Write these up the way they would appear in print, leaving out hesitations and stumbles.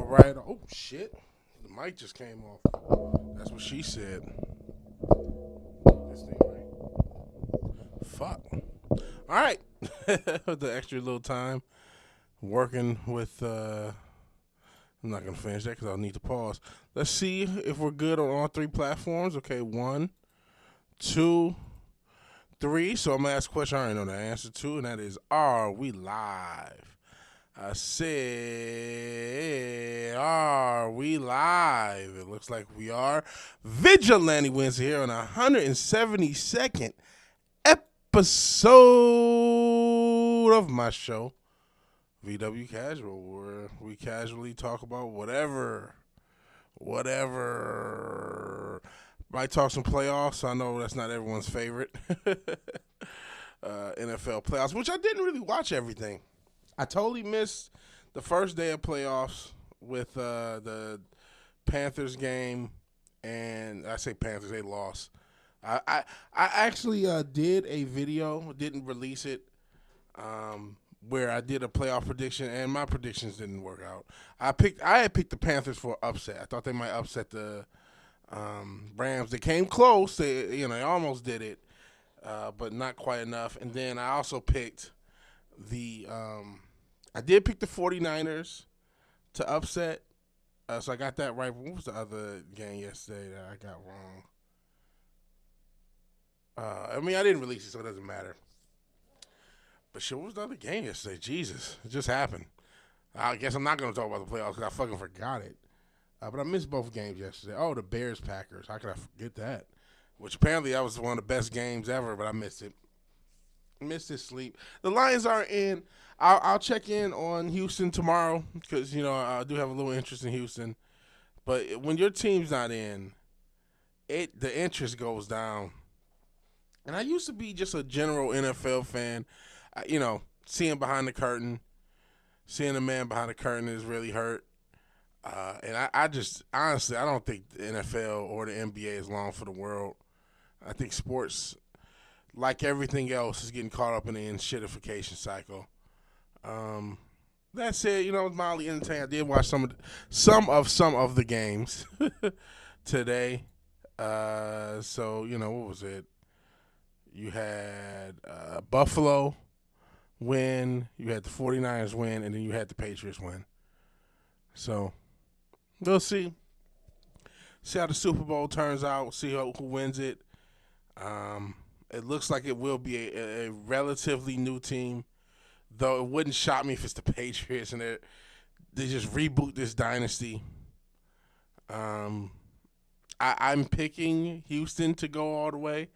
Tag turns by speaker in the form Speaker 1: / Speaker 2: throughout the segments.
Speaker 1: right. Oh, shit. The mic just came off. That's what she said. This thing, right? Fuck. All right. The extra little time working with. I'm not going to finish that because I'll need to pause. Let's see if we're good on all three platforms. Okay, 1, 2, 3. So I'm going to ask a question I already know the answer to, and that is, are we live? I said, are we live? It looks like we are. Vigilante wins here on 172nd episode of my show, VW Casual, where we casually talk about whatever. Might talk some playoffs. I know that's not everyone's favorite. NFL playoffs, which I didn't really watch everything. I totally missed the first day of playoffs with the Panthers game, and I say Panthers, they lost. I actually did a video, didn't release it, where I did a playoff prediction, and my predictions didn't work out. I had picked the Panthers for upset. I thought they might upset the Rams. They came close. They almost did it, but not quite enough. And then I also picked I did pick the 49ers to upset. So I got that right. What was the other game yesterday that I got wrong? I didn't release it, so it doesn't matter. But shit, what was the other game yesterday? Jesus, it just happened. I guess I'm not going to talk about the playoffs because I fucking forgot it. But I missed both games yesterday. Oh, the Bears-Packers. How could I forget that? Which apparently that was one of the best games ever, but I missed it. Missed his sleep. The Lions are in. I'll check in on Houston tomorrow because, I do have a little interest in Houston. But when your team's not in, the interest goes down. And I used to be just a general NFL fan. Seeing behind the curtain, seeing a man behind the curtain is really hurt. And I just, honestly, I don't think the NFL or the NBA is long for the world. I think sports, like everything else, is getting caught up in the shitification cycle. That said, it was mildly entertaining. I did watch some of the games today. So what was it? You had Buffalo win, you had the 49ers win, and then you had the Patriots win. So we'll see. See how the Super Bowl turns out. See who wins it. It looks like it will be a relatively new team, though it wouldn't shock me if it's the Patriots and they just reboot this dynasty. I'm picking Houston to go all the way,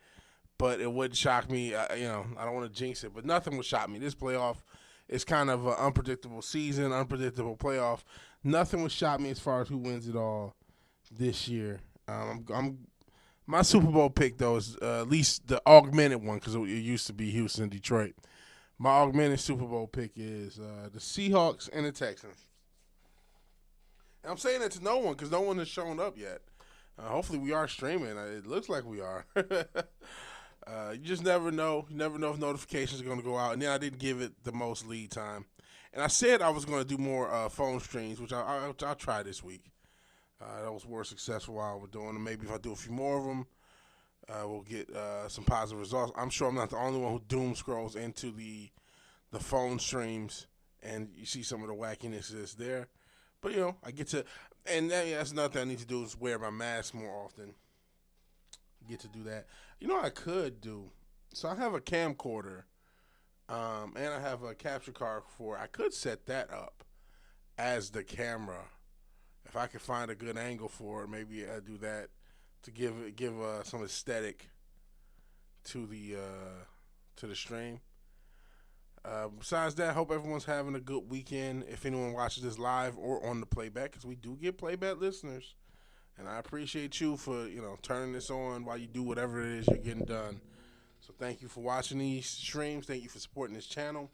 Speaker 1: but it wouldn't shock me. I don't want to jinx it, but nothing would shock me. This playoff is kind of an unpredictable season, unpredictable playoff. Nothing would shock me as far as who wins it all this year. My Super Bowl pick, though, is at least the augmented one because it used to be Houston, Detroit. My augmented Super Bowl pick is the Seahawks and the Texans. And I'm saying that to no one because no one has shown up yet. Hopefully we are streaming. It looks like we are. You just never know. You never know if notifications are going to go out. And then I didn't give it the most lead time. And I said I was going to do more phone streams, which I'll try this week. That was more successful while we're doing them. Maybe if I do a few more of them, we'll get some positive results. I'm sure I'm not the only one who doom scrolls into the phone streams, and you see some of the wackiness that's there. But, I get to, and that's another thing I need to do is wear my mask more often. Get to do that. I could do? So I have a camcorder, and I have a capture card I could set that up as the camera. If I could find a good angle for it, maybe I'd do that to give some aesthetic to the stream. Besides that, I hope everyone's having a good weekend. If anyone watches this live or on the playback, because we do get playback listeners, and I appreciate you for turning this on while you do whatever it is you're getting done. So thank you for watching these streams. Thank you for supporting this channel.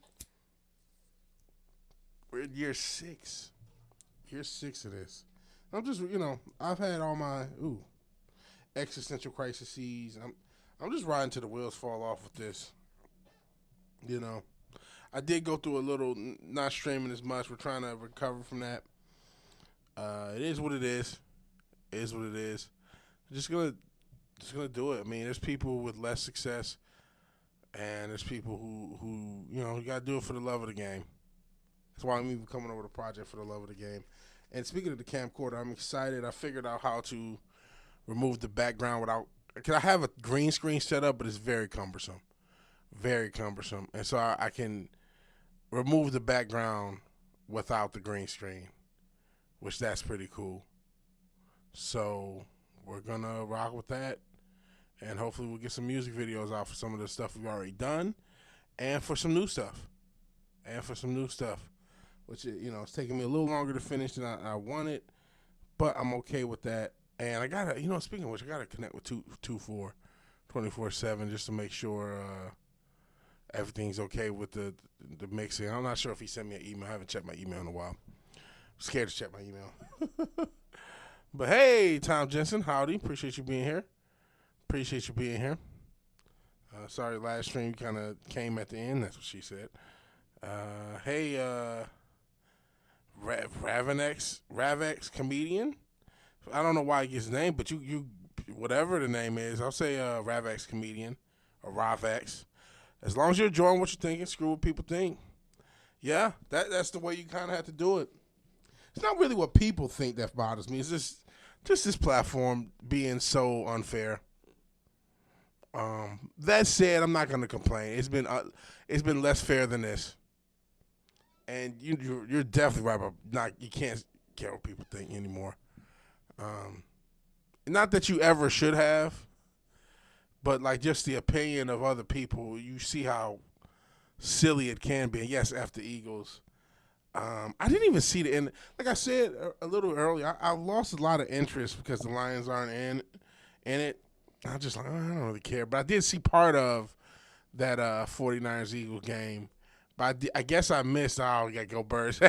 Speaker 1: We're in year 6. Year 6 of this. I'm just, I've had all my existential crises. I'm just riding till the wheels fall off with this. I did go through a little not streaming as much. We're trying to recover from that. It is what it is. It is what it is. Just gonna do it. I mean, there's people with less success, and there's people who you gotta do it for the love of the game. That's why I'm even coming over the project for the love of the game. And speaking of the camcorder, I'm excited. I figured out how to remove the background without. Cause I have a green screen set up, but it's very cumbersome, and so I can remove the background without the green screen, which that's pretty cool. So we're gonna rock with that, and hopefully we'll get some music videos out for some of the stuff we've already done, and for some new stuff, which it's taking me a little longer to finish than I wanted, but I'm okay with that. And I gotta, speaking of which, I gotta connect with 24/7 just to make sure everything's okay with the mixing. I'm not sure if he sent me an email. I haven't checked my email in a while. I'm scared to check my email. But hey, Tom Jensen, howdy. Appreciate you being here. Sorry, last stream kind of came at the end. That's what she said. Hey, Ravex comedian. I don't know why he gets his name, but you whatever the name is, I'll say Ravex comedian or Ravex. As long as you're enjoying what you're thinking, screw what people think. Yeah, that's the way you kind of have to do it. It's not really what people think that bothers me. It's just this platform being so unfair. That said, I'm not gonna complain. It's been less fair than this, and you're definitely right about you can't care what people think anymore. Not that you ever should have, but like just the opinion of other people, you see how silly it can be. And yes, after Eagles, I didn't even see the end. Like I said a little earlier, I lost a lot of interest because the Lions aren't in it. I just I don't really care. But I did see part of that 49ers-Eagles game. But I guess I missed. Oh, we got to go Birds.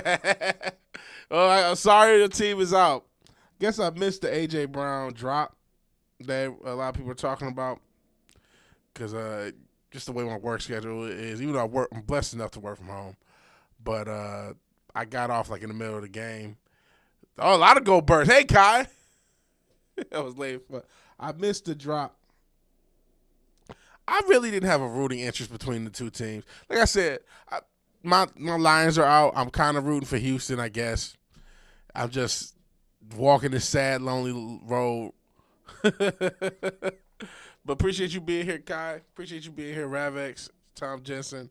Speaker 1: I'm sorry the team is out. Guess I missed the A.J. Brown drop that a lot of people are talking about because just the way my work schedule is. Even though I'm blessed enough to work from home. But I got off like in the middle of the game. Oh, a lot of Go Birds. Hey, Kai. That was late. But I missed the drop. I really didn't have a rooting interest between the two teams. Like I said, my Lions are out. I'm kind of rooting for Houston, I guess. I'm just walking this sad, lonely road. But appreciate you being here, Kai. Appreciate you being here, Ravex, Tom Jensen.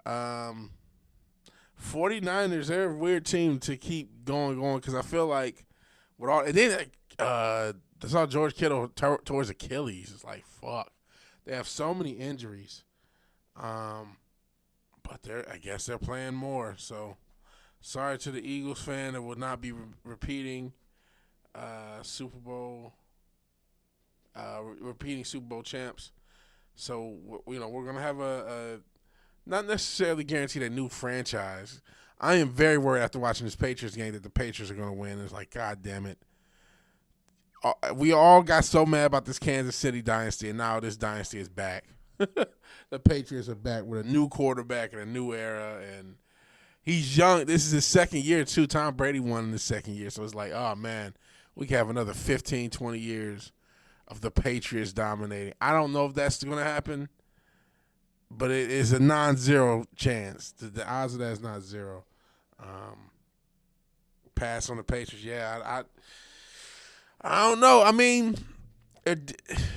Speaker 1: 49ers, they're a weird team to keep going because I feel like with all – and then I saw George Kittle towards Achilles. It's like, fuck. They have so many injuries. But I guess they're playing more. So sorry to the Eagles fan that will not be repeating Super Bowl champs. So we're going to have a not necessarily guaranteed a new franchise. I am very worried after watching this Patriots game that the Patriots are going to win. It's like, God damn it. We all got so mad about this Kansas City dynasty, and now this dynasty is back. The Patriots are back with a new quarterback and a new era, and he's young. This is his second year, too. Tom Brady won in his second year, so it's like, oh, man, we can have another 15, 20 years of the Patriots dominating. I don't know if that's going to happen, but it is a non-zero chance. The odds of that is not zero. Pass on the Patriots, yeah, I don't know. I mean,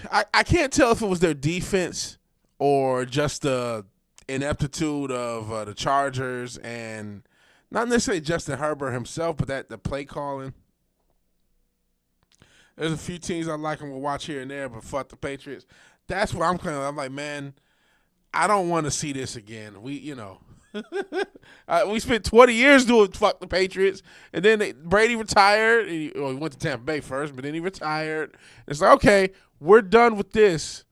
Speaker 1: I can't tell if it was their defense or just the ineptitude of the Chargers and not necessarily Justin Herbert himself, but the play calling. There's a few teams I like and will watch here and there, but fuck the Patriots. That's what I'm like, man, I don't want to see this again. We spent 20 years doing fuck the Patriots, and then Brady retired. He went to Tampa Bay first, but then he retired. It's like, okay, we're done with this.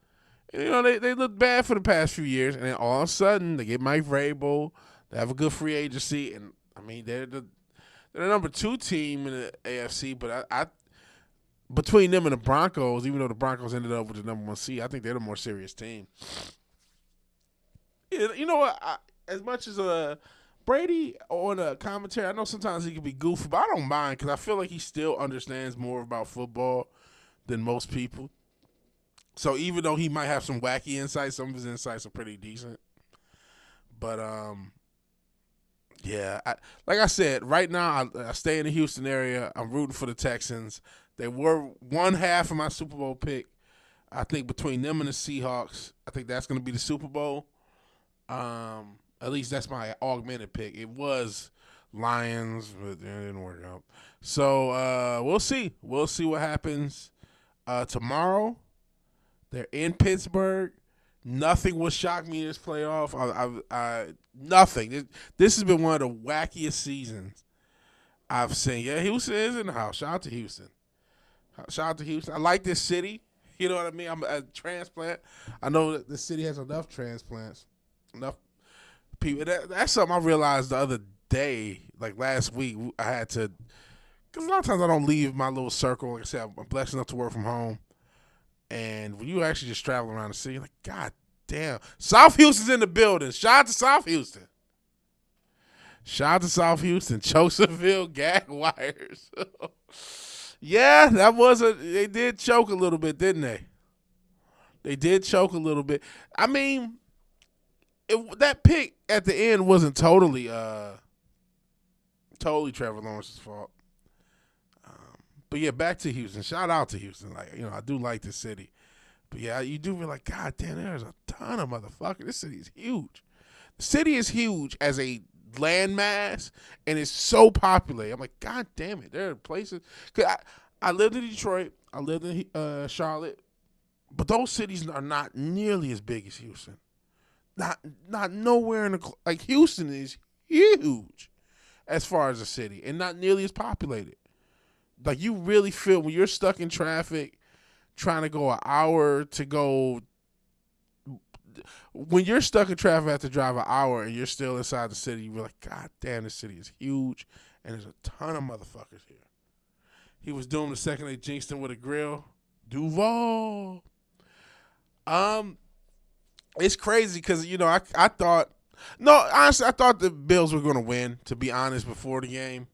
Speaker 1: And, they look bad for the past few years, and then all of a sudden they get Mike Vrabel. They have a good free agency, and I mean they're the number 2 team in the AFC. But I between them and the Broncos, even though the Broncos ended up with the number 1 seed, I think they're the more serious team. You know what? As much as Brady on a commentary, I know sometimes he can be goofy, but I don't mind because I feel like he still understands more about football than most people. So even though he might have some wacky insights, some of his insights are pretty decent. But yeah, like I said, right now I stay in the Houston area. I'm rooting for the Texans. They were one half of my Super Bowl pick. I think between them and the Seahawks, I think that's going to be the Super Bowl. At least that's my augmented pick. It was Lions, but it didn't work out. So we'll see. We'll see what happens tomorrow. They're in Pittsburgh. Nothing will shock me in this playoff. Nothing. This has been one of the wackiest seasons I've seen. Yeah, Houston is in the house. Shout out to Houston. Shout out to Houston. I like this city. You know what I mean? I'm a transplant. I know that this city has enough transplants. Enough people. That's something I realized the other day, like last week. I had to, because a lot of times I don't leave my little circle. Like I said, I'm blessed enough to work from home. And when you actually just travel around the city, you're like, God damn. South Houston's in the building. Shout out to South Houston. Shout out to South Houston. Josephville gag wires. Yeah, they did choke a little bit, didn't they? They did choke a little bit. I mean, that pick at the end wasn't totally Trevor Lawrence's fault. But yeah, back to Houston. Shout out to Houston. Like, I do like the city. But yeah, you do feel like, God damn, there's a ton of motherfuckers. This city is huge. The city is huge as a landmass, and it's so populated. I'm like, God damn it. There are places. Cause I lived in Detroit. I lived in Charlotte. But those cities are not nearly as big as Houston. Not nowhere in the, like, Houston is huge as far as a city and not nearly as populated. Like, you really feel when you're stuck in traffic trying to go an hour to go. When you're stuck in traffic, have to drive an hour and you're still inside the city, you're like, God damn, this city is huge and there's a ton of motherfuckers here. He was doomed the second they jinxed him with a grill. Duval. It's crazy because, I thought. No, honestly, I thought the Bills were going to win, to be honest, before the game.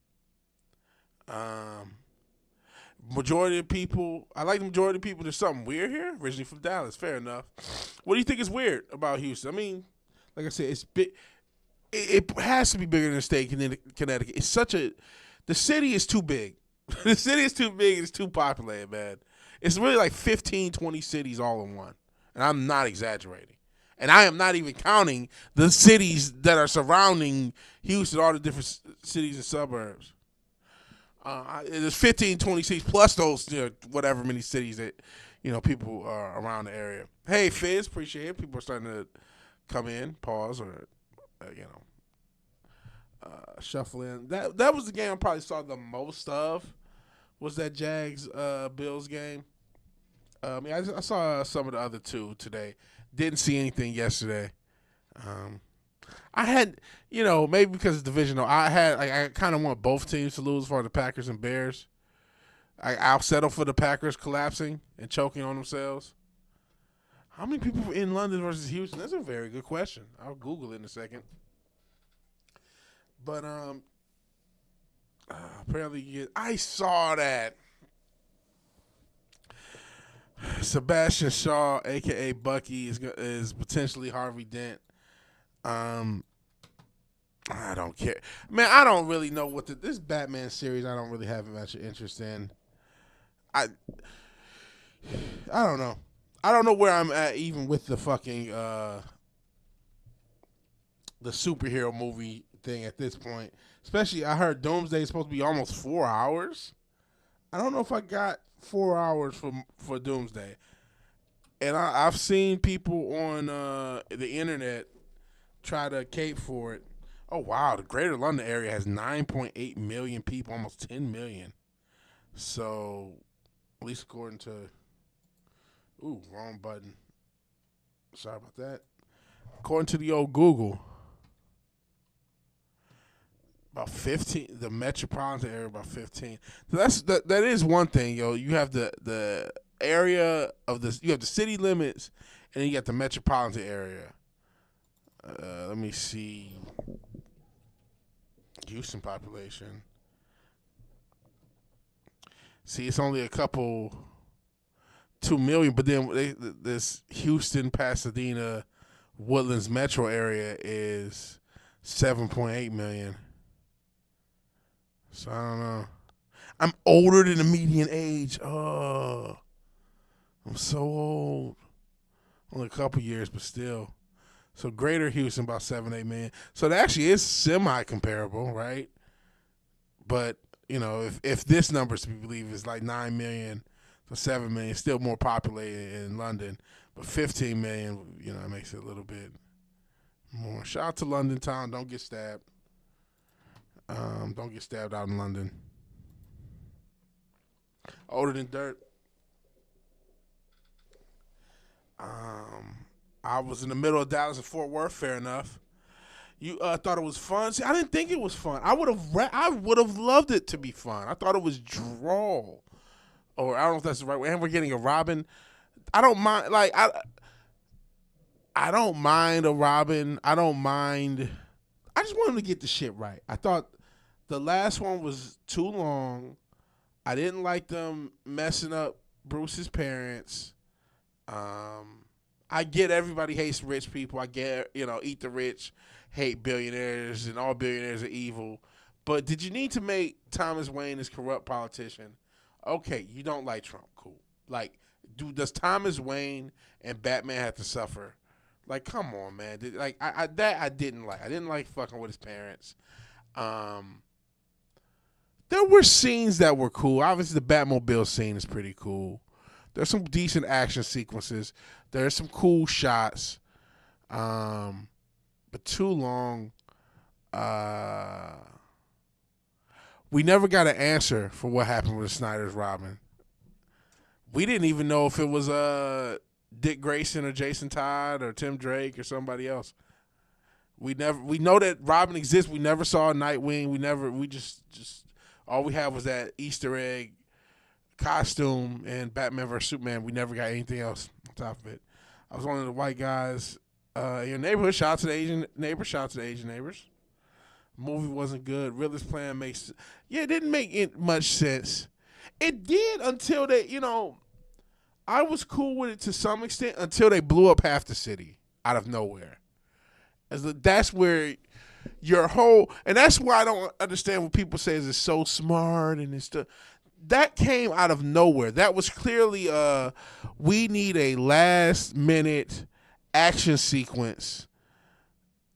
Speaker 1: Majority of people, I like the majority of people. There's something weird here. Originally from Dallas, fair enough. What do you think is weird about Houston? I mean, like I said, it's big. It has to be bigger than the state of Connecticut. It's the city is too big. The city is too big. It's too populated, man. It's really like 15, 20 cities all in one. And I'm not exaggerating. And I am not even counting the cities that are surrounding Houston, all the different cities and suburbs. There's 15, 20 cities plus those, whatever many cities that, people are around the area. Hey, Fizz, appreciate it. People are starting to come in, pause, or, shuffle in. That was the game I probably saw the most of, was that Jags Bills game. I saw some of the other two today. Didn't see anything yesterday. I had, maybe because it's divisional, I kind of want both teams to lose for the Packers and Bears. I'll settle for the Packers collapsing and choking on themselves. How many people in London versus Houston? That's a very good question. I'll Google it in a second. But apparently, I saw that Sebastian Shaw, a.k.a. Bucky, is potentially Harvey Dent. I don't care. Man, I don't really know what this Batman series, I don't really have much interest in. I don't know. I don't know where I'm at even with the fucking the superhero movie thing at this point. Especially, I heard Doomsday is supposed to be almost 4 hours. I don't know if I got 4 hours for Doomsday. And I've seen people on the internet try to cape for it. Oh, wow. The Greater London area has 9.8 million people, almost 10 million. So, at least according to... Ooh, wrong button. Sorry about that. According to the old Google, about 15, the metropolitan area about 15. So that is one thing, yo. You have the area of you have the city limits, and then you got the metropolitan area. Let me see. Houston population. See, it's only a couple, 2 million, but then this Houston, Pasadena, Woodlands metro area is 7.8 million. So I don't know. I'm older than the median age. Oh, I'm so old. Only a couple years, but still. So Greater Houston about 7-8 million. So that actually is semi comparable, right? But if this number is to be believed is like 9 million to 7 million, still more populated in London. But 15 million, it makes it a little bit more. Shout out to London town. Don't get stabbed. Don't get stabbed out in London. Older than dirt. I was in the middle of Dallas and Fort Worth. Fair enough. You thought it was fun. See, I didn't think it was fun. I would have loved it to be fun. I thought it was droll, or I don't know if that's the right way. And we're getting a Robin. I don't mind. Like I don't mind a Robin. I don't mind. I just want him to get the shit right. I thought the last one was too long. I didn't like them messing up Bruce's parents. I get everybody hates rich people. I get, eat the rich, hate billionaires, and all billionaires are evil. But did you need to make Thomas Wayne this corrupt politician? Okay, you don't like Trump. Cool. Like, does Thomas Wayne and Batman have to suffer? Like, come on, man. I didn't like. I didn't like fucking with his parents. There were scenes that were cool. Obviously, the Batmobile scene is pretty cool. There's some decent action sequences. There's some cool shots. But too long. We never got an answer for what happened with Snyder's Robin. We didn't even know if it was Dick Grayson or Jason Todd or Tim Drake or somebody else. We know that Robin exists. We never saw Nightwing. We just all we had was that Easter egg costume and Batman vs Superman. We never got anything else on top of it. I was one of the white guys in your neighborhood. Shout out to the Asian neighbors. Shout out to the Asian neighbors. Movie wasn't good. Riddler's plan it didn't make much sense. It did until they, I was cool with it to some extent until they blew up half the city out of nowhere. That's where and that's why I don't understand what people say is it's so smart and it's that came out of nowhere. That was clearly we need a last minute action sequence.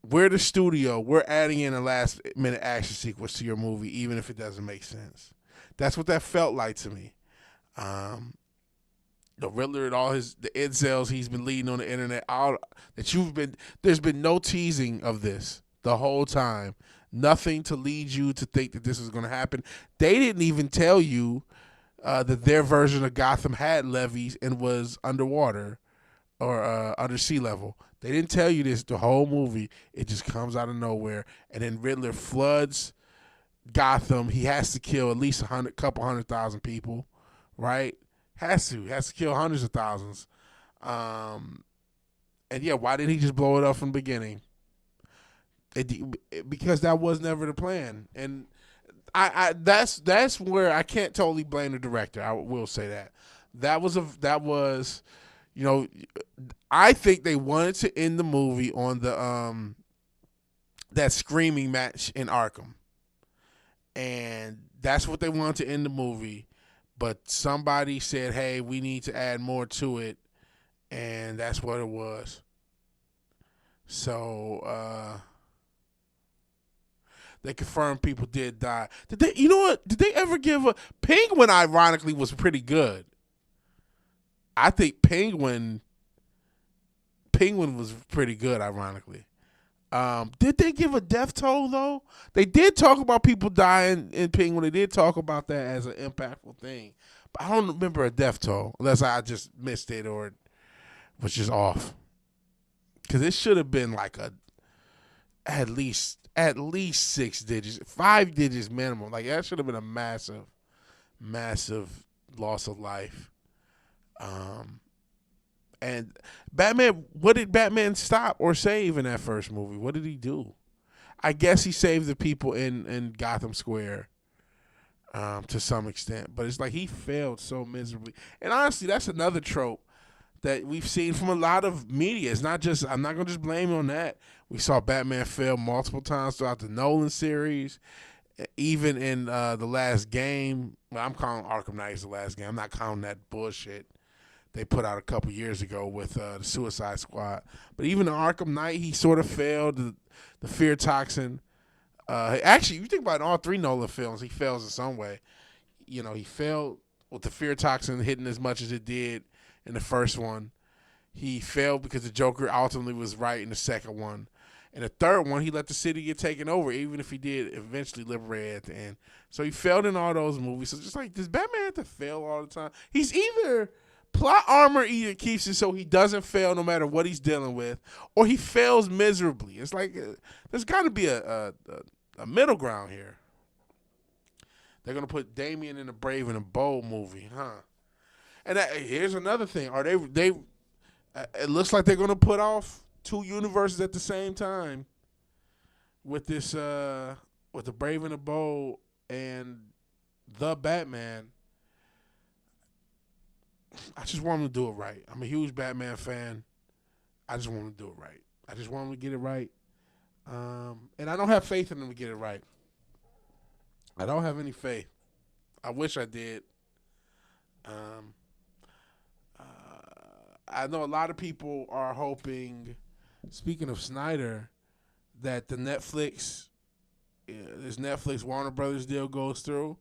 Speaker 1: We're the studio. We're adding in a last minute action sequence to your movie, even if it doesn't make sense. That's what that felt like to me. The Riddler and all the incels he's been leading on the internet, there's been no teasing of this the whole time. Nothing to lead you to think that this is going to happen. They didn't even tell you that their version of Gotham had levees and was underwater or under sea level. They didn't tell you this the whole movie. It just comes out of nowhere. And then Riddler floods Gotham. He has to kill at least a couple 100,000 people, right? Has to kill hundreds of thousands. And yeah, why didn't he just blow it up from the beginning? Because that was never the plan. And that's where I can't totally blame the director. I will say that. That was I think they wanted to end the movie on the that screaming match in Arkham. And that's what they wanted to end the movie. But somebody said, hey, we need to add more to it. And that's what it was. So they confirmed people did die. Did they? You know what? Did they ever give a Penguin? Ironically, was pretty good. I think Penguin was pretty good. Ironically, did they give a death toll though? They did talk about people dying in Penguin. They did talk about that as an impactful thing, but I don't remember a death toll unless I just missed it or it was just off. Because it should have been like at least 6 digits, 5 digits minimum. Like that should have been a massive loss of life. And Batman, what did Batman stop or save in that first movie? What did he do? I guess he saved the people in Gotham Square to some extent, but it's like he failed so miserably. And honestly, that's another trope that we've seen from a lot of media. It's not just, I'm not gonna just blame on that. We saw Batman fail multiple times throughout the Nolan series, even in the last game. Well, I'm calling Arkham Knight as the last game. I'm not counting that bullshit they put out a couple years ago with the Suicide Squad. But even in Arkham Knight, he sort of failed. The fear toxin. Actually, you think about all three Nolan films, he fails in some way. You know, he failed with the fear toxin hitting as much as it did in the first one. He failed because the Joker ultimately was right in the second one. In the third one, he let the city get taken over, even if he did eventually liberate at the end. So he failed in all those movies. So just like, does Batman have to fail all the time? He's either plot armor either keeps it so he doesn't fail no matter what he's dealing with, or he fails miserably. It's like there's got to be a middle ground here. They're gonna put Damian in the Brave and the Bold movie, huh? And here's another thing: are they? It looks like they're gonna put off two universes at the same time with this with the Brave and the Bold and the Batman. I just want them to do it right. I'm a huge Batman fan. I just want them to do it right. I just want them to get it right. And I don't have faith in them to get it right. I don't have any faith. I wish I did. I know a lot of people are hoping, speaking of Snyder, that this Netflix Warner Brothers deal goes through,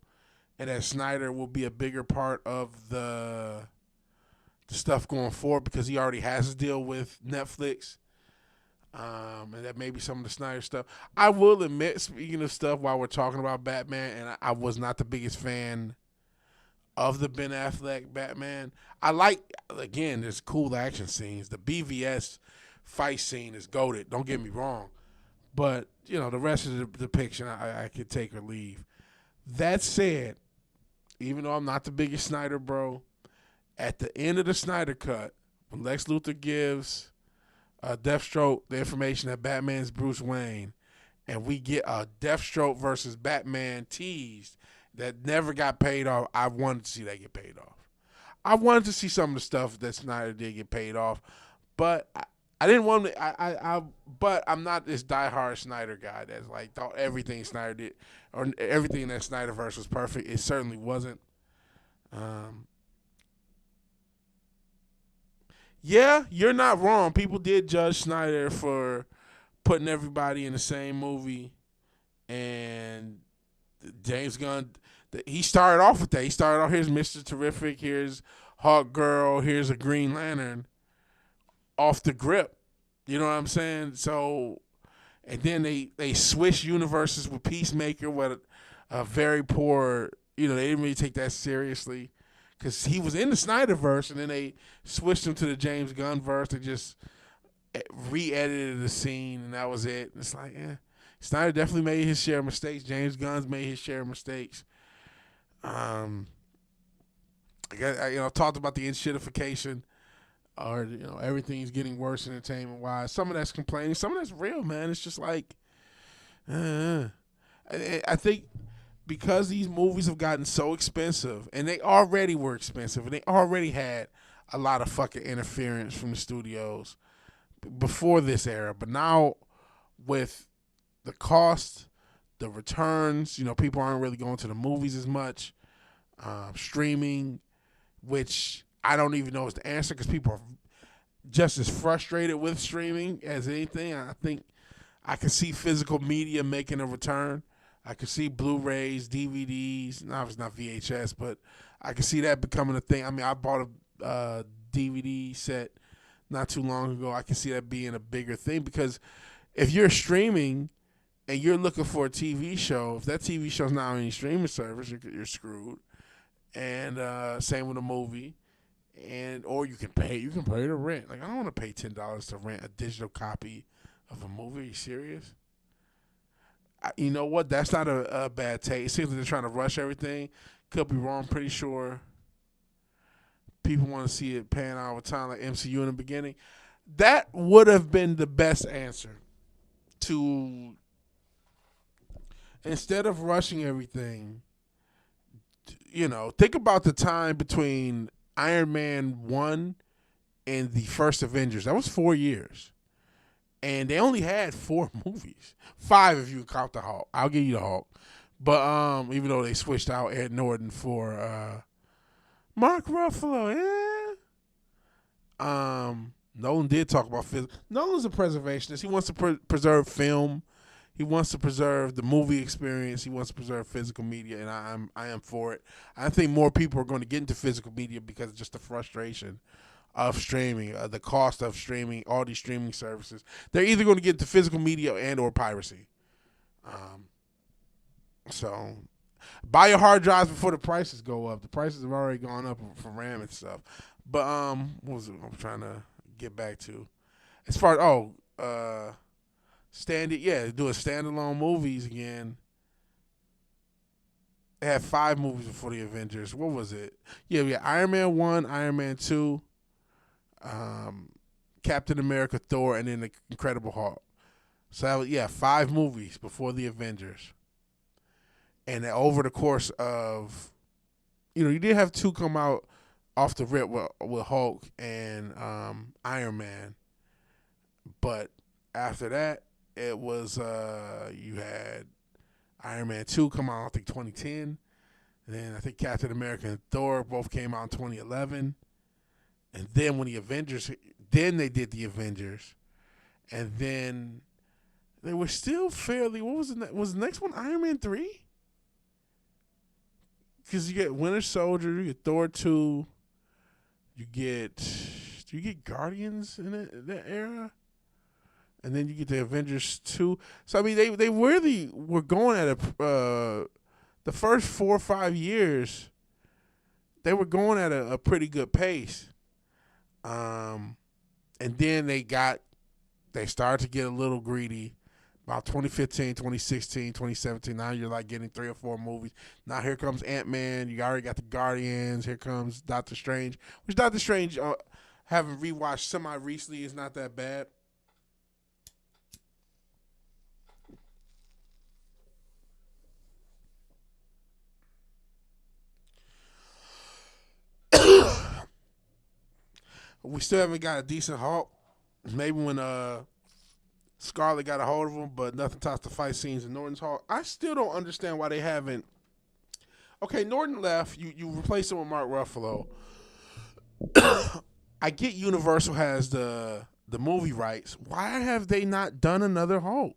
Speaker 1: and that Snyder will be a bigger part of the stuff going forward because he already has a deal with Netflix. And that maybe some of the Snyder stuff. I will admit, speaking of stuff while we're talking about Batman, and I was not the biggest fan of the Ben Affleck Batman. I like, again, there's cool action scenes. The BVS fight scene is goated, don't get me wrong. But, the rest of the depiction I could take or leave. That said, even though I'm not the biggest Snyder bro, at the end of the Snyder Cut, when Lex Luthor gives Deathstroke the information that Batman's Bruce Wayne, and we get a Deathstroke versus Batman teased that never got paid off, I wanted to see that get paid off. I wanted to see some of the stuff that Snyder did get paid off, but I didn't want to. But I'm not this diehard Snyder guy that's like thought everything Snyder did or everything in that Snyderverse was perfect. It certainly wasn't. Yeah, you're not wrong. People did judge Snyder for putting everybody in the same movie, and James Gunn, he started off with that. He started off, here's Mr. Terrific, here's Hawk Girl, here's a Green Lantern, off the grip. You know what I'm saying? So, and then they switched universes with Peacemaker with a very poor, they didn't really take that seriously because he was in the Snyderverse, and then they switched him to the James Gunn verse. They just re-edited the scene, and that was it. It's like, Snyder definitely made his share of mistakes. James Gunn's made his share of mistakes. I've talked about the inshitification, or everything's getting worse entertainment wise. Some of that's complaining, some of that's real, man. It's just like, I think because these movies have gotten so expensive, and they already were expensive, and they already had a lot of fucking interference from the studios before this era, but now with the cost, the returns, people aren't really going to the movies as much. Streaming, which I don't even know is the answer because people are just as frustrated with streaming as anything. I think I can see physical media making a return. I can see Blu-rays, DVDs. No, it's not VHS, but I can see that becoming a thing. I mean, I bought a DVD set not too long ago. I can see that being a bigger thing because if you're streaming and you're looking for a TV show, if that TV show's not on any streaming service, you're screwed. And same with a movie, or you can pay to rent. Like, I don't want to pay $10 to rent a digital copy of a movie. Are you serious? You know what? That's not a bad take. It seems like they're trying to rush everything. Could be wrong. Pretty sure people want to see it pan out over time, like MCU in the beginning. That would have been the best answer to instead of rushing everything, think about the time between Iron Man 1 and the first Avengers. That was 4 years. And they only had 4 movies. 5 if you count the Hulk. I'll give you the Hulk. But even though they switched out Ed Norton for Mark Ruffalo, Nolan did talk about physics. Nolan's a preservationist. He wants to preserve film. He wants to preserve the movie experience. He wants to preserve physical media, and I am for it. I think more people are going to get into physical media because of just the frustration of streaming, the cost of streaming, all these streaming services. They're either going to get into physical media and or piracy. So buy your hard drives before the prices go up. The prices have already gone up for RAM and stuff. But what was it I'm trying to get back to? As far as doing standalone movies again. They had 5 movies before the Avengers. What was it? Yeah, we had Iron Man 1, Iron Man 2, Captain America, Thor, and then the Incredible Hulk. So that was, 5 movies before the Avengers. And over the course of, you did have 2 come out off the rip with Hulk and Iron Man. But after that, it was you had Iron Man 2 come out, I think, 2010. And then I think Captain America and Thor both came out in 2011. And then when the Avengers, then they did the Avengers. And then they were still fairly, what was the next one Iron Man 3? Because you get Winter Soldier, you get Thor 2, do you get Guardians in that era? And then you get the Avengers 2. So, I mean, they really were going at the first 4 or 5 years, they were going at a pretty good pace. And then they started to get a little greedy. About 2015, 2016, 2017, now you're like getting 3 or 4 movies. Now here comes Ant-Man. You already got the Guardians. Here comes Doctor Strange. Which Doctor Strange, having rewatched semi-recently, is not that bad. We still haven't got a decent Hulk. Maybe when Scarlet got a hold of him, but nothing tops the fight scenes in Norton's Hulk. I still don't understand why they haven't. Okay, Norton left. You replaced him with Mark Ruffalo. I get Universal has the movie rights. Why have they not done another Hulk?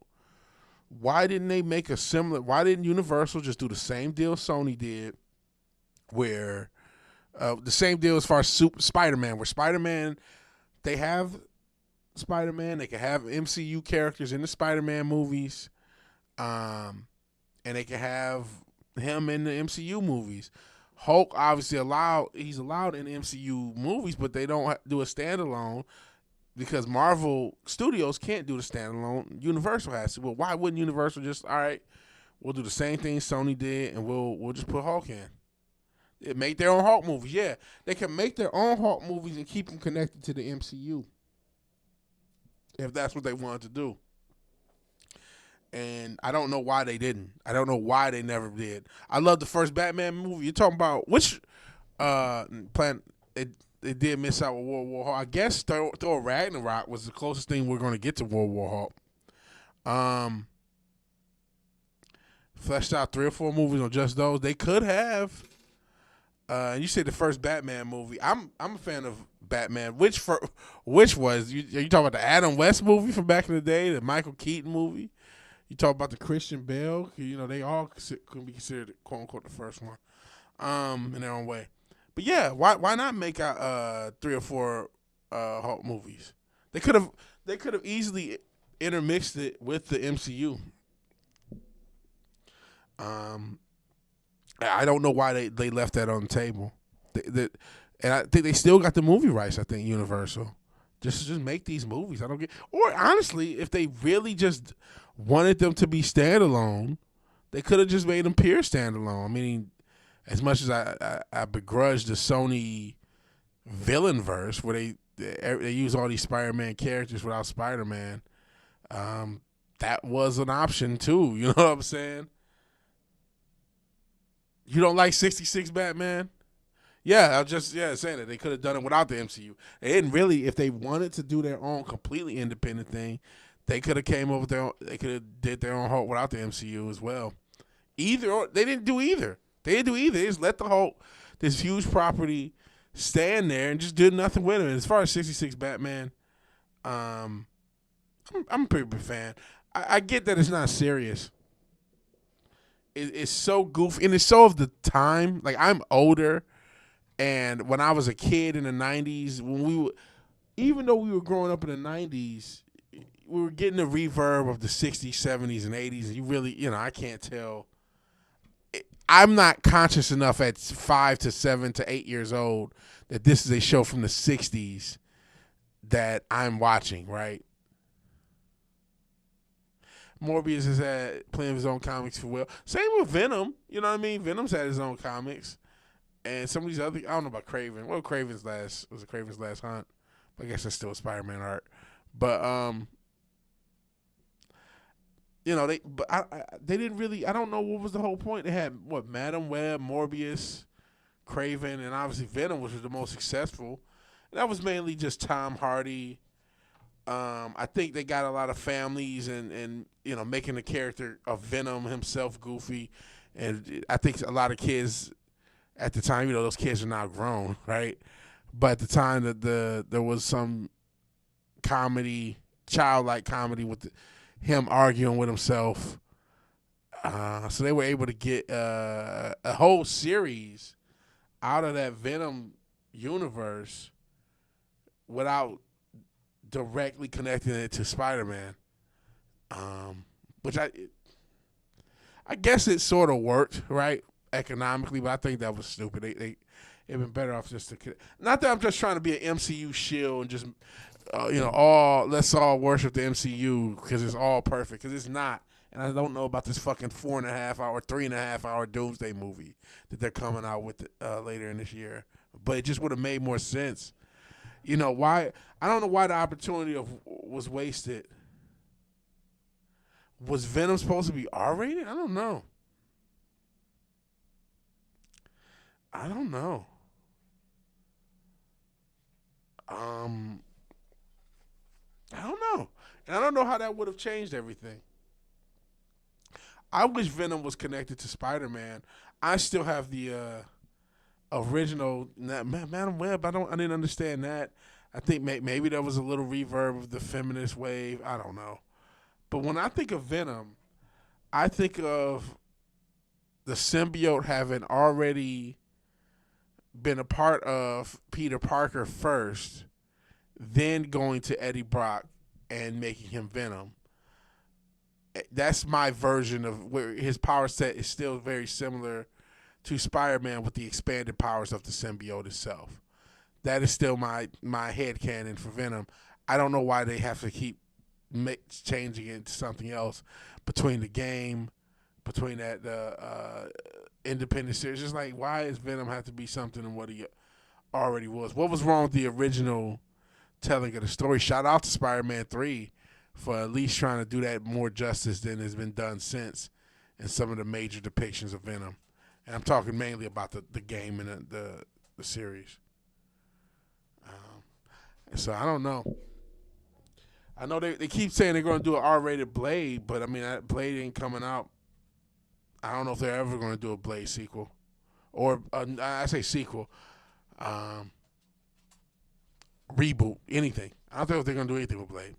Speaker 1: Why didn't they make a similar? Why didn't Universal just do the same deal Sony did, where the same deal as far as Spider-Man, where Spider-Man, they have Spider-Man, they can have MCU characters in the Spider-Man movies, and they can have him in the MCU movies. Hulk obviously he's allowed in MCU movies, but they don't do a standalone because Marvel Studios can't do the standalone. Universal has to. Well, why wouldn't Universal just, all right, we'll do the same thing Sony did, and we'll just put Hulk in. It make their own Hulk movies. Yeah, they can make their own Hulk movies and keep them connected to the MCU if that's what they wanted to do. And I don't know why they didn't. I don't know why they never did. I love the first Batman movie. You're talking about which plan? It did miss out with World War Hulk. I guess Thor Ragnarok was the closest thing we're going to get to World War Hulk. Fleshed out 3 or 4 movies on just those. They could have. You said the first Batman movie. I'm a fan of Batman. Which was you talking about the Adam West movie from back in the day, the Michael Keaton movie? You talk about the Christian Bale. They all could be considered quote unquote the first one, in their own way. But yeah, why not make out 3 or 4 Hulk movies? They could have easily intermixed it with the MCU. I don't know why they left that on the table. And I think they still got the movie rights, I think, Universal. Just make these movies. I don't get. Or honestly, if they really just wanted them to be standalone, they could have just made them pure standalone. I mean, as much as I begrudge the Sony villain verse where they use all these Spider-Man characters without Spider-Man, that was an option too. You know what I'm saying? You don't like 66 Batman? Yeah, I was just saying that they could have done it without the MCU. They didn't really, if they wanted to do their own completely independent thing, they could have came up with their own. They could have did their own Hulk without the MCU as well. Either or, they didn't do either. They didn't do either. They just let the Hulk, this huge property, stand there and just did nothing with it. And as far as 66 Batman, I'm a pretty big fan. I get that it's not serious. It's so goofy and it's so of the time. Like I'm older. And when I was a kid in the 90s, even though we were growing up in the 90s, we were getting the reverb of the 60s, 70s, and 80s. And you really, I can't tell. I'm not conscious enough at 5 to 7 to 8 years old that this is a show from the 60s that I'm watching, right? Morbius has playing his own comics for well. Same with Venom. You know what I mean? Venom's had his own comics. And some of these other, I don't know about Kraven. Well, Kraven's last hunt. I guess that's still Spider-Man art. But they didn't really. I don't know what was the whole point. They had Madam Web, Morbius, Kraven, and obviously Venom, which was the most successful. And that was mainly just Tom Hardy. I think they got a lot of families and making the character of Venom himself goofy, and I think a lot of kids. At the time, those kids are now grown, right? But at the time, there was some comedy, childlike comedy with him arguing with himself. So they were able to get a whole series out of that Venom universe without directly connecting it to Spider-Man. Which I guess it sort of worked, right? Economically, but I think that was stupid. They'd been better off just to. Not that I'm just trying to be an MCU shill and just, let's all worship the MCU because it's all perfect, because it's not. And I don't know about this fucking 4.5 hour, 3.5 hour Doomsday movie that they're coming out with later in this year. But it just would have made more sense. Why? I don't know why the opportunity was wasted. Was Venom supposed to be R-rated? I don't know. I don't know. And I don't know how that would have changed everything. I wish Venom was connected to Spider-Man. I still have the original Madam Web. I didn't understand that. I think maybe there was a little reverb of the feminist wave. I don't know. But when I think of Venom, I think of the symbiote having already been a part of Peter Parker first, then going to Eddie Brock and making him Venom. That's my version of where his power set is still very similar to Spider-Man with the expanded powers of the symbiote itself. That is still my headcanon for Venom. I don't know why they have to keep changing it to something else between the game, between that independent series. Just like, why does Venom have to be something than what he already was? What was wrong with the original telling of the story? Shout out to Spider-Man 3 for at least trying to do that more justice than has been done since in some of the major depictions of Venom. And I'm talking mainly about the game and the series. So I don't know. I know they keep saying they're going to do an R-rated Blade, but I mean, that Blade ain't coming out. I don't know if they're ever going to do a Blade sequel. Or, I say sequel. Reboot, anything. I don't think if they're going to do anything with Blade.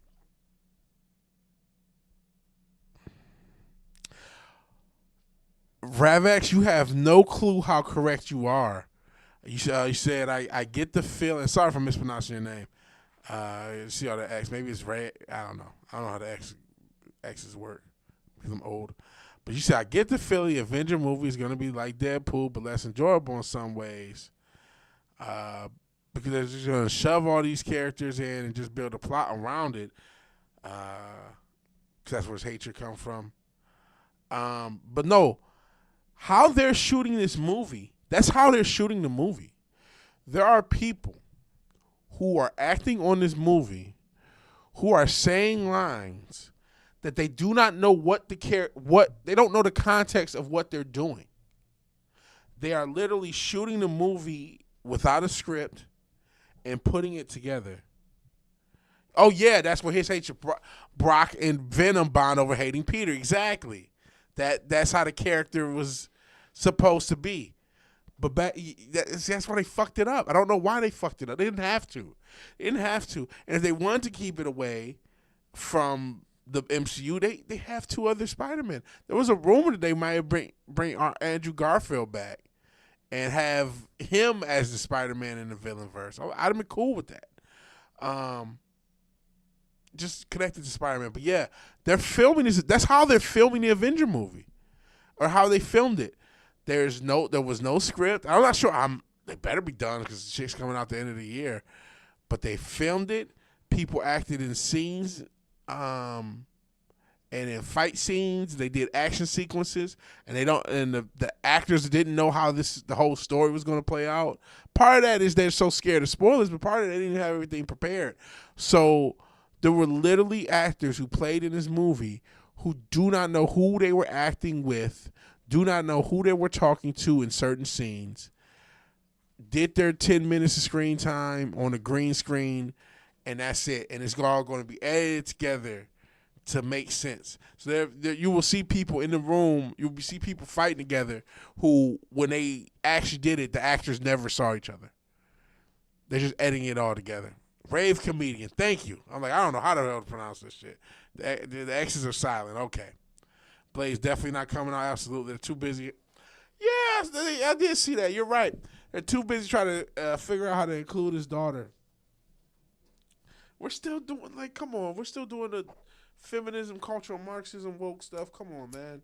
Speaker 1: Ravex, you have no clue how correct you are. You said, I get the feeling. Sorry for mispronouncing your name. See how the X, maybe it's Red. I don't know. I don't know how the X's work because I'm old. But you said, I get the feeling the Avenger movie is going to be like Deadpool, but less enjoyable in some ways. Because they're just going to shove all these characters in and just build a plot around it. Because that's where his hatred comes from. But no, how they're shooting this movie, that's how they're shooting the movie. There are people who are acting on this movie who are saying lines that they do not know what they don't know the context of what they're doing. They are literally shooting the movie without a script and putting it together. Oh yeah, that's what his hatred Brock and Venom bond over hating Peter. Exactly. That's how the character was supposed to be. But that's why they fucked it up. I don't know why they fucked it up. They didn't have to. They didn't have to. And if they wanted to keep it away from the MCU, they have two other Spider-Men. There was a rumor that they might bring Andrew Garfield back and have him as the Spider-Man in the villain verse. I'd have been cool with that. Just connected to Spider-Man. But yeah, they're filming this. That's how they're filming the Avenger movie, or how they filmed it. There was no script. I'm not sure. They better be done because the shit's coming out the end of the year. But they filmed it. People acted in scenes, and in fight scenes. They did action sequences, and the actors didn't know how the whole story was going to play out. Part of that is they're so scared of spoilers, but part of it they didn't have everything prepared. So there were literally actors who played in this movie who do not know who they were acting with, do not know who they were talking to in certain scenes, did their 10 minutes of screen time on a green screen, and that's it. And it's all going to be edited together to make sense. So you will see people in the room, you'll see people fighting together who, when they actually did it, the actors never saw each other. They're just editing it all together. Rave comedian, thank you. I'm like, I don't know how the hell to pronounce this shit. The X's are silent. Okay. Blade's definitely not coming out. Absolutely. They're too busy. Yeah, I did see that. You're right. They're too busy trying to figure out how to include his daughter. We're still doing, come on. We're still doing the feminism, cultural Marxism, woke stuff. Come on, man.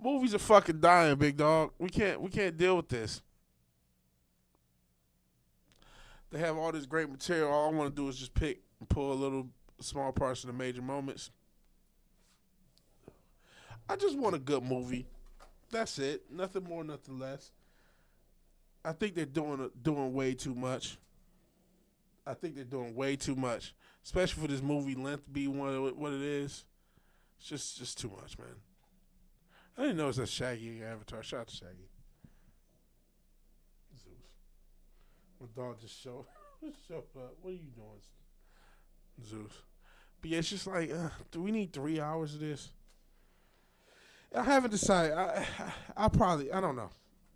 Speaker 1: Movies are fucking dying, big dog. We can't deal with this. They have all this great material. All I want to do is just pick and pull a little small parts of the major moments. I just want a good movie. That's it. Nothing more, nothing less. I think they're doing way too much. Especially for this movie length to be what it is. It's just too much, man. I didn't know it was a Shaggy Avatar. Shout out to Shaggy. Zeus. My dog just showed up. What are you doing, Zeus? But yeah, it's just like, do we need 3 hours of this? I haven't decided. I don't know.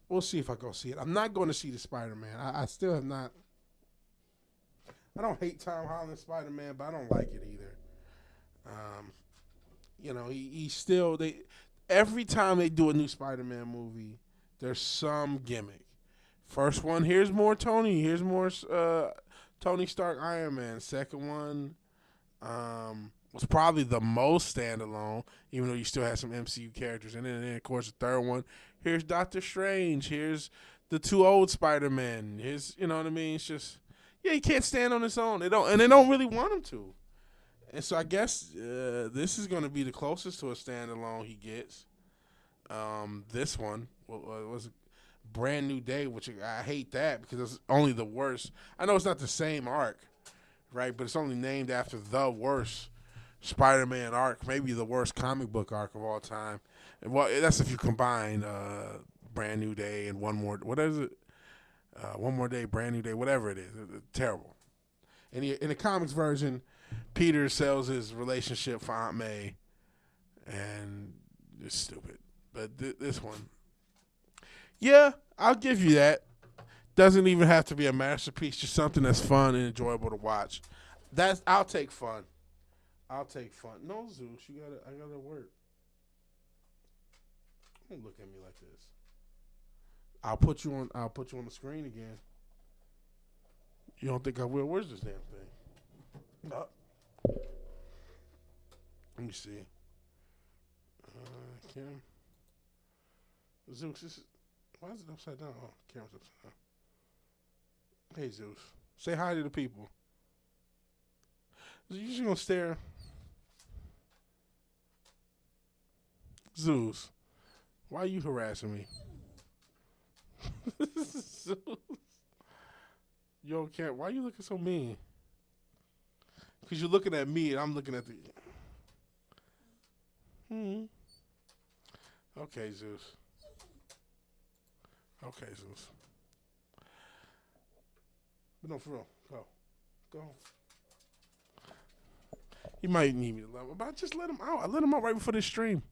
Speaker 1: We'll see if I go see it. I'm not going to see the Spider-Man. I still have not. I don't hate Tom Holland's Spider-Man, but I don't like it either. He still, every time they do a new Spider-Man movie, there's some gimmick. First one, here's more Tony. Here's more Tony Stark Iron Man. Second one was probably the most standalone, even though you still have some MCU characters. And then of course, the third one, here's Doctor Strange. Here's the two old Spider-Men. Here's, you know what I mean? It's just, yeah, he can't stand on his own. They don't really want him to. And so I guess this is going to be the closest to a standalone he gets. This one was Brand New Day, which I hate that because it's only the worst. I know it's not the same arc, right? But it's only named after the worst Spider-Man arc, maybe the worst comic book arc of all time. And that's if you combine Brand New Day and One More. What is it? One More Day, Brand New Day, whatever it is. It's terrible. In the comics version, Peter sells his relationship for Aunt May, and it's stupid. But this one, yeah, I'll give you that. Doesn't even have to be a masterpiece, just something that's fun and enjoyable to watch. I'll take fun. No, Zeus, I gotta work. Don't look at me like this. I'll put you on the screen again. You don't think I will? Where's this damn thing? Let me see. Kim. Zeus, why is it upside down? Oh, camera's upside down. Hey, Zeus. Say hi to the people. You just gonna stare? Zeus, why are you harassing me? Zeus. You don't care. Why are you looking so mean? Because you're looking at me and I'm looking at the... Okay, Zeus. Okay, Zeus. But no, for real. Go. Go. He might need me to let him, but I just let him out. I let him out right before this stream.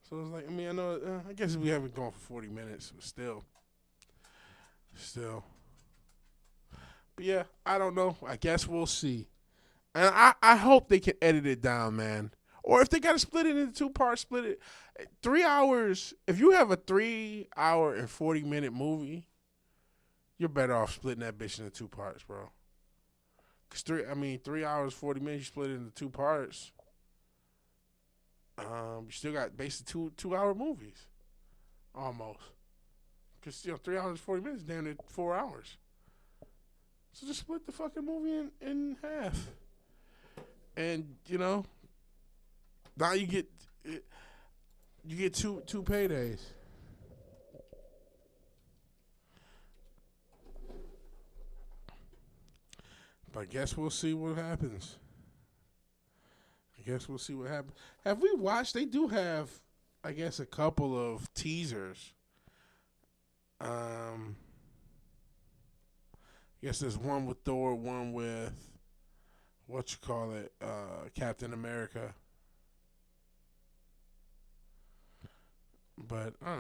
Speaker 1: So it's like, I mean, I know, I guess we haven't gone for 40 minutes, but still. But yeah, I don't know. I guess we'll see. And I hope they can edit it down, man. Or if they got to split it into 2 parts, split it. 3 hours. If you have a 3 hour and 40-minute movie, you're better off splitting that bitch into 2 parts, bro. Cause 3 hours, 40 minutes, you split it into 2 parts. You still got basically 2 hour movies, almost. Cause 3 hours, 40 minutes, damn near 4 hours. So just split the fucking movie in half. And now you get two paydays. But I guess we'll see what happens. Have we watched? They do have, I guess, a couple of teasers. I guess there's one with Thor, one with Captain America. But I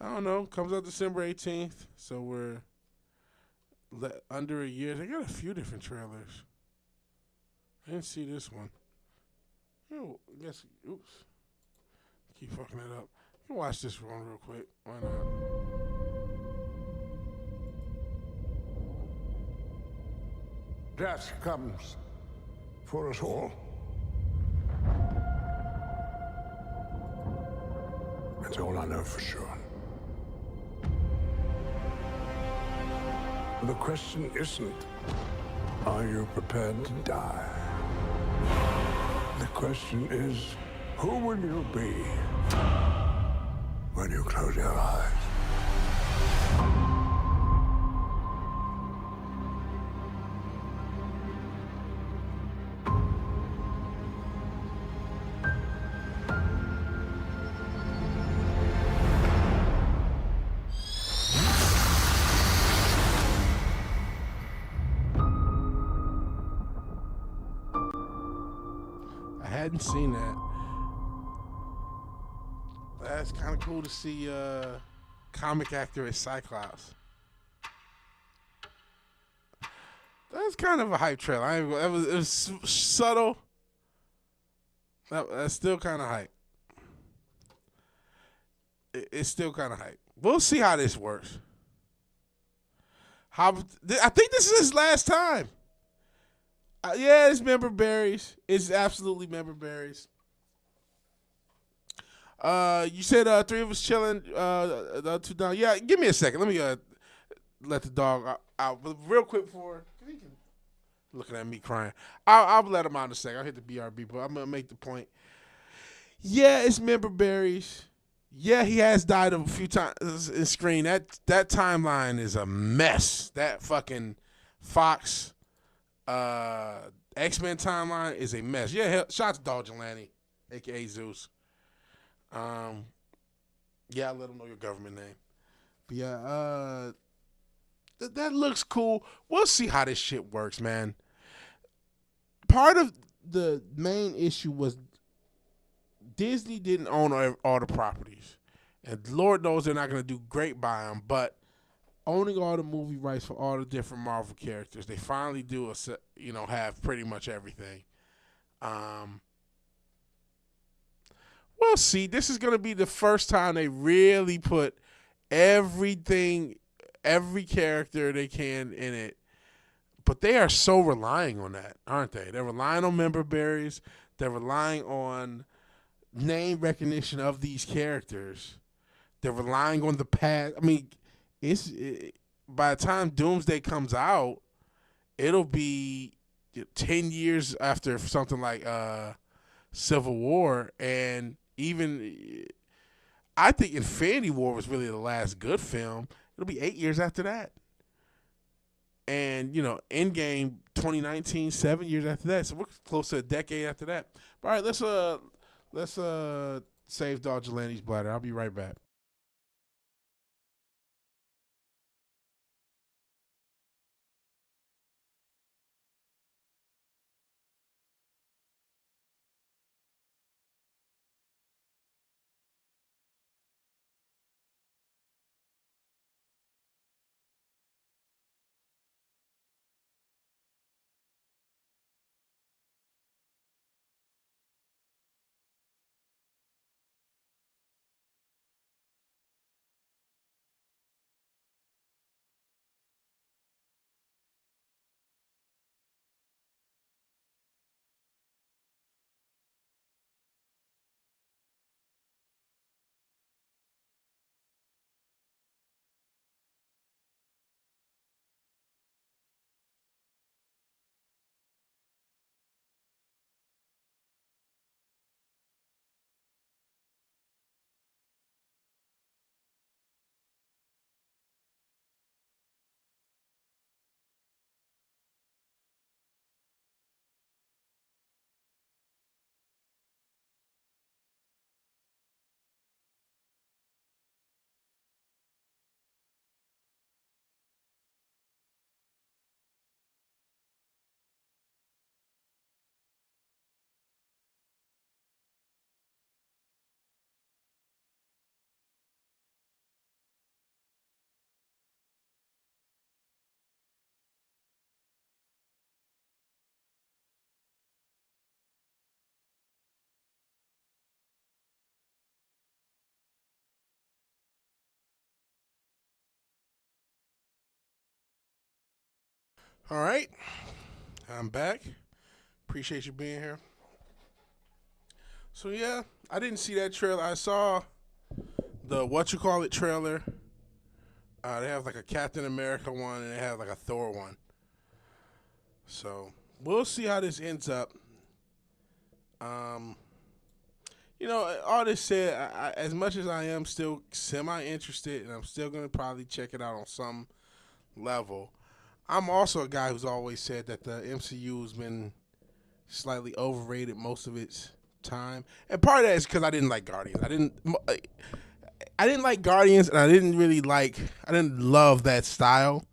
Speaker 1: don't know. Comes out December 18th, so we're under a year. They got a few different trailers. I didn't see this one. I guess. Oops. Keep fucking it up. You can watch this one real quick. Why not?
Speaker 2: Death comes for us all. That's all I know for sure. The question isn't, are you prepared to die? The question is, who will you be when you close your eyes?
Speaker 1: I hadn't seen that. That's kind of cool to see comic actor as Cyclops. That's kind of a hype trailer. It was subtle. That's still kind of hype. It's still kind of hype. We'll see how this works. I think this is his last time. Yeah, it's member berries. It's absolutely member berries. You said 3 of us chilling. The 2 down. Yeah, give me a second. Let me let the dog out real quick before. Looking at me crying. I'll let him out in a second. I'll hit the BRB, but I'm gonna make the point. Yeah, it's member berries. Yeah, he has died a few times in screen. That timeline is a mess. That fucking Fox X-Men timeline is a mess. Yeah, hell, shout out to Dog Jelani, a.k.a. Zeus. Yeah, I'll let him know your government name. But yeah, that looks cool. We'll see how this shit works, man. Part of the main issue was Disney didn't own all the properties. And Lord knows they're not going to do great by them, but owning all the movie rights for all the different Marvel characters, they finally do have pretty much everything. We'll see. This is going to be the first time they really put everything, every character they can in it. But they are so relying on that, aren't they? They're relying on member berries. They're relying on name recognition of these characters. They're relying on the past. I mean, by the time Doomsday comes out, it'll be 10 years after something like Civil War, and even I think Infinity War was really the last good film. It'll be 8 years after that. And, Endgame 2019, 7 years after that. So we're close to a decade after that. But all right, Let's save Dog Jelani's bladder. I'll be right back. All right, I'm back. Appreciate you being here. So yeah, I didn't see that trailer. I saw the what you call it trailer. They have like a Captain America one and they have like a Thor one. So we'll see how this ends up. Um, all this said, as much as I am still semi interested, and I'm still gonna probably check it out on some level. I'm also a guy who's always said that the MCU has been slightly overrated most of its time, and part of that is because I didn't like Guardians. I didn't like Guardians, and I didn't love that style.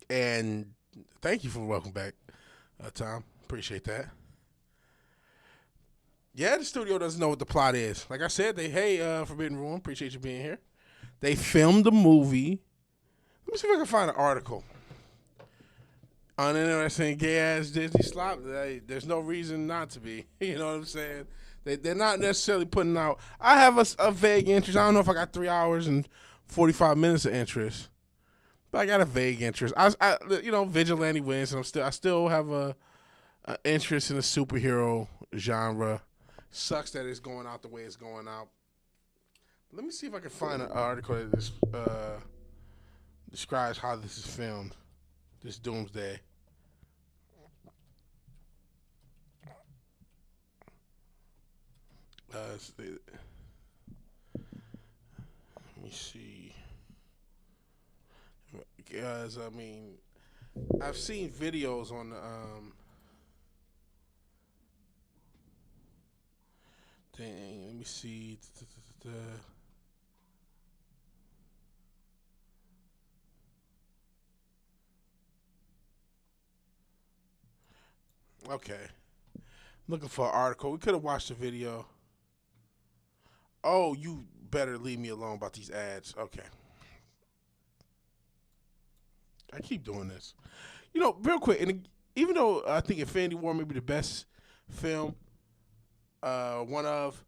Speaker 1: And thank you for welcome back, Tom. Appreciate that. Yeah, the studio doesn't know what the plot is. Like I said, Forbidden Room, appreciate you being here. They filmed the movie. Let me see if I can find an article. Uninteresting gay ass Disney slop. There's no reason not to be. You know what I'm saying? They're not necessarily putting out. I have a vague interest. I don't know if I got 3 hours and 45 minutes of interest, but I got a vague interest. Vigilante Williamson. I still have a interest in the superhero genre. Sucks that it's going out the way it's going out. Let me see if I can find an article that describes how this is filmed. This Doomsday. Let me see. Guys, I mean, I've seen videos on the thing. Let me see. Okay. Looking for an article. We could have watched the video. Oh, you better leave me alone about these ads. Okay. I keep doing this. Real quick, and even though I think Infinity War may be the best film, one of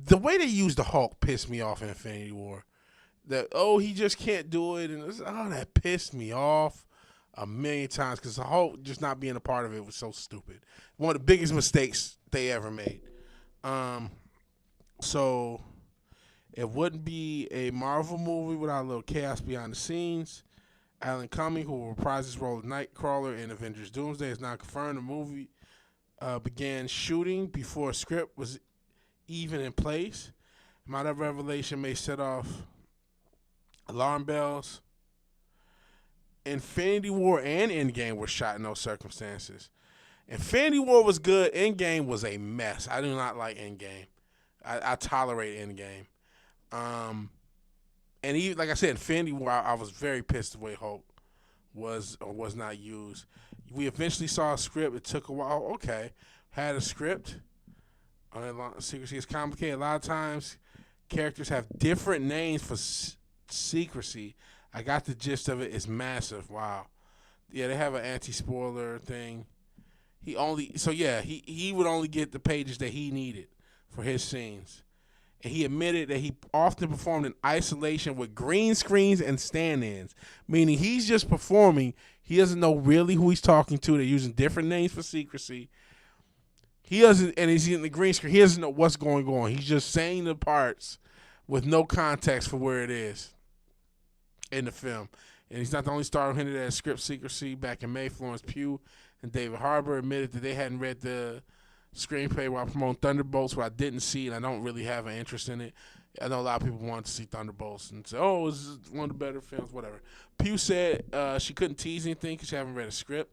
Speaker 1: the way they used the Hulk pissed me off in Infinity War. That he just can't do it, and that pissed me off a million times because the Hulk just not being a part of it was so stupid. One of the biggest mistakes they ever made. So it wouldn't be a Marvel movie without a little chaos behind the scenes. Alan Cumming, who will reprise his role of Nightcrawler in Avengers Doomsday, is now confirmed the movie began shooting before a script was even in place. That revelation may set off alarm bells. Infinity War and Endgame were shot in those circumstances. Infinity War was good. Endgame was a mess. I do not like Endgame. I tolerate Endgame. And even like I said, Infinity War, I was very pissed the way Hulk was or was not used. We eventually saw a script. It took a while. Okay, had a script. Secrecy is complicated. A lot of times, characters have different names for secrecy. I got the gist of it. It's massive. Wow. Yeah, they have an anti-spoiler thing. He would only get the pages that he needed for his scenes. And he admitted that he often performed in isolation with green screens and stand-ins, meaning he's just performing. He doesn't know really who he's talking to. They're using different names for secrecy. He doesn't, and he's in the green screen. He doesn't know what's going on. He's just saying the parts with no context for where it is in the film. And he's not the only star who hinted at script secrecy. Back in May, Florence Pugh and David Harbour admitted that they hadn't read the screenplay while promoting Thunderbolts, what I didn't see, and I don't really have an interest in it. I know a lot of people wanted to see Thunderbolts and say, oh, this is one of the better films, whatever. Pugh said she couldn't tease anything because she haven't read a script.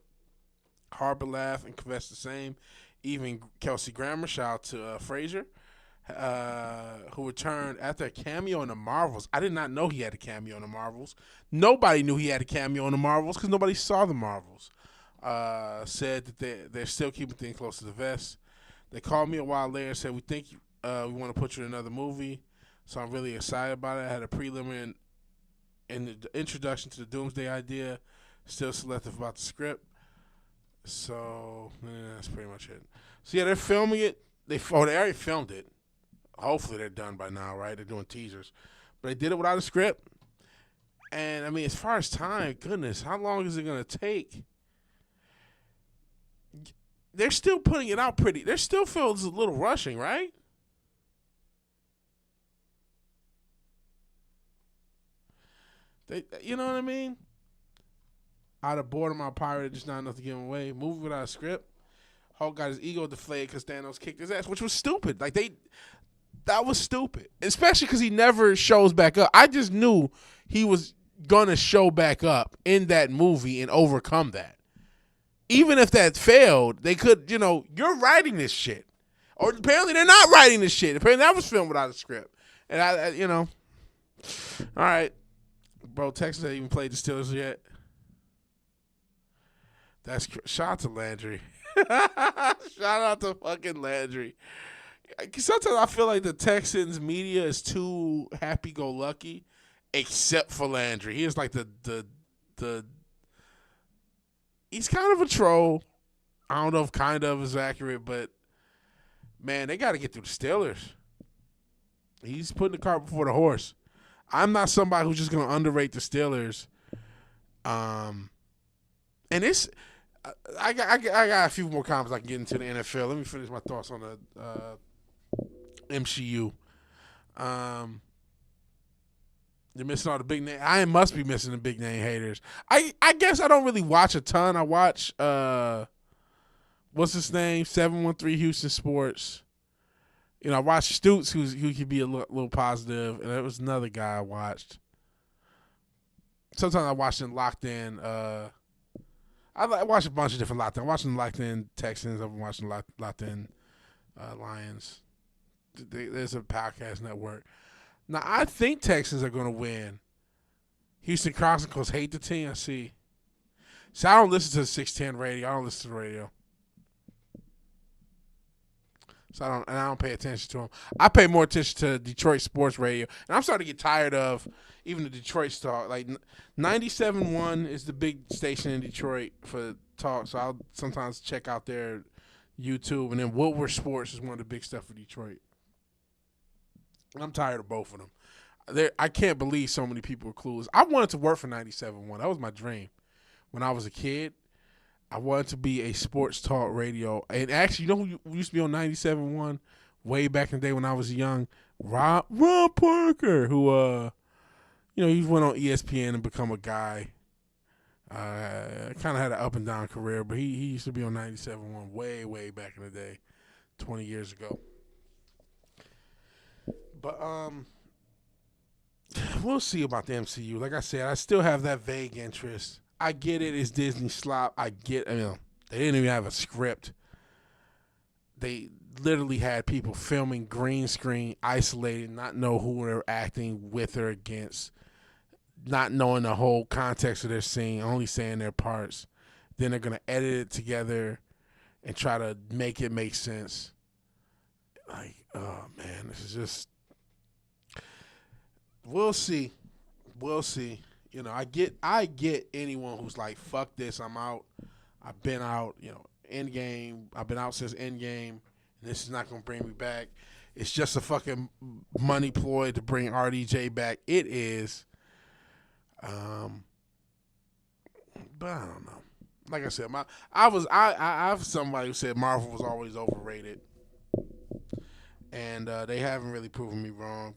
Speaker 1: Harbour laughed and confessed the same. Even Kelsey Grammer, shout out to Fraser, who returned after a cameo in the Marvels. I did not know he had a cameo in the Marvels. Nobody knew he had a cameo in the Marvels because nobody saw the Marvels. Said that they're still keeping things close to the vest. They called me a while later and said, we think we want to put you in another movie. So I'm really excited about it. I had a prelim in the introduction to the Doomsday idea. Still selective about the script. So, that's pretty much it. So, yeah, they're filming it. They already filmed it. Hopefully they're done by now, right? They're doing teasers. But they did it without a script. And, I mean, as far as time, goodness, how long is it going to take? They're still putting it out pretty. There still feels a little rushing, right? You know what I mean? Out of boredom, I pirated just not enough to give him away. Movie without a script. Hulk got his ego deflated because Thanos kicked his ass, which was stupid. That was stupid. Especially because he never shows back up. I just knew he was gonna show back up in that movie and overcome that. Even if that failed, they could, you're writing this shit. Or apparently they're not writing this shit. Apparently that was filmed without a script. And all right. Bro, Texas hasn't even played the Steelers yet. Shout out to Landry. Shout out to fucking Landry. Sometimes I feel like the Texans media is too happy-go-lucky, except for Landry. He is like the he's kind of a troll. I don't know if kind of is accurate, but man, they got to get through the Steelers. He's putting the cart before the horse. I'm not somebody who's just going to underrate the Steelers. And it's. I got a few more comments I can get into the NFL. Let me finish my thoughts on the MCU. You're missing all the big name. I must be missing the big name haters. I guess I don't really watch a ton. I watch what's his name? 713 Houston Sports. I watched Stutz, who could be a little positive, and there was another guy I watched. Sometimes I watch in Locked In. I watch a bunch of different Locked In. I'm watching Locked In Texans. I've been watching Locked In Lions. There's a podcast network. Now, I think Texans are going to win. Houston Chronicles hate the team. I see. So I don't listen to the 610 radio. I don't listen to the radio. So I don't pay attention to them. I pay more attention to Detroit sports radio. And I'm starting to get tired of even the Detroit talk. Like 97.1 is the big station in Detroit for talk. So I'll sometimes check out their YouTube. And then Woodward Sports is one of the big stuff for Detroit. And I'm tired of both of them. I can't believe so many people are clueless. I wanted to work for 97.1. That was my dream. When I was a kid, I wanted to be a sports talk radio. And actually, you know who used to be on 97.1 way back in the day when I was young? Rob Parker, who, he went on ESPN and become a guy. Kind of had an up and down career, but he used to be on 97.1 way, way back in the day, 20 years ago. But we'll see about the MCU. Like I said, I still have that vague interest. I get it. It's Disney slop. They didn't even have a script. They literally had people filming green screen, isolated, not know who they're acting with or against, not knowing the whole context of their scene, only saying their parts. Then they're going to edit it together and try to make it make sense. Like, oh, man, this is just... We'll see. We'll see. You know, I get anyone who's like, fuck this, I'm out. I've been out, you know, Endgame. I've been out since Endgame, and this is not going to bring me back. It's just a fucking money ploy to bring RDJ back. It is. But I don't know. Like I said, I've somebody who said Marvel was always overrated, and they haven't really proven me wrong.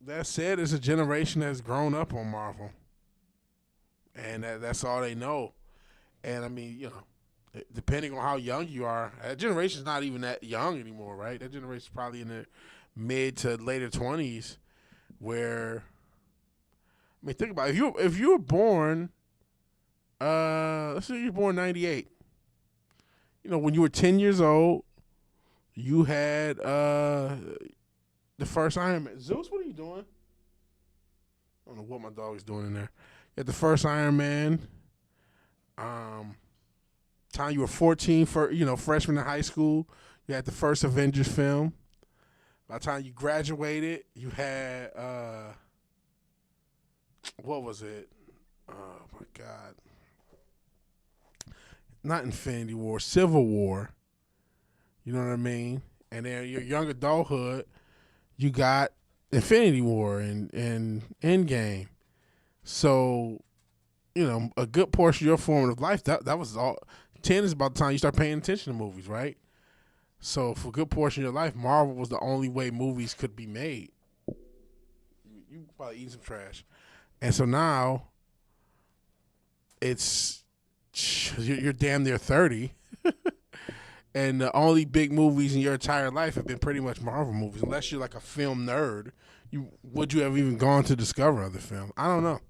Speaker 1: That said, it's a generation that's grown up on Marvel, and that's all they know. And I mean, you know, depending on how young you are, that generation's not even that young anymore, right? That generation's probably in their mid to later 20s, where, I mean, think about it. If you were born, let's say you're born 98. You know, when you were 10 years old, you had the first Iron Man. Zeus, what are you doing? I don't know what my dog is doing in there. You had the first Iron Man. Time you were 14, freshman in high school, you had the first Avengers film. By the time you graduated, you had what was it? Oh my God. Not Infinity War, Civil War. You know what I mean? And then your young adulthood, you got Infinity War and Endgame. So, you know, a good portion of your formative life, that was all. 10 is about the time you start paying attention to movies, right? So for a good portion of your life, Marvel was the only way movies could be made. You probably eating some trash. And so now, you're damn near 30. And the only big movies in your entire life have been pretty much Marvel movies. Unless you're like a film nerd, would you have even gone to discover other films? I don't know.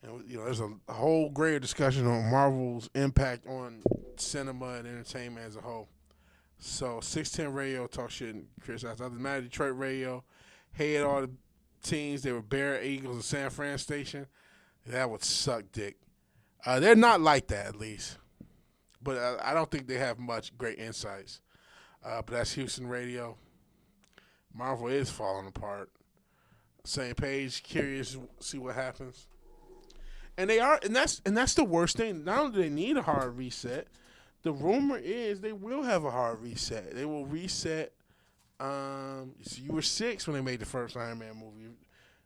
Speaker 1: And, you know, there's a whole greater discussion on Marvel's impact on cinema and entertainment as a whole. So 610 Radio talk shit and criticize. Other than that, Detroit Radio hated all the teams. They were Bear, Eagles, and San Fran Station. That would suck dick. They're not like that, at least. But I don't think they have much great insights. But that's Houston Radio. Marvel is falling apart. Same page, curious to see what happens. And they are, and that's the worst thing. Not only do they need a hard reset, the rumor is they will have a hard reset. They will reset. So you were 6 when they made the first Iron Man movie,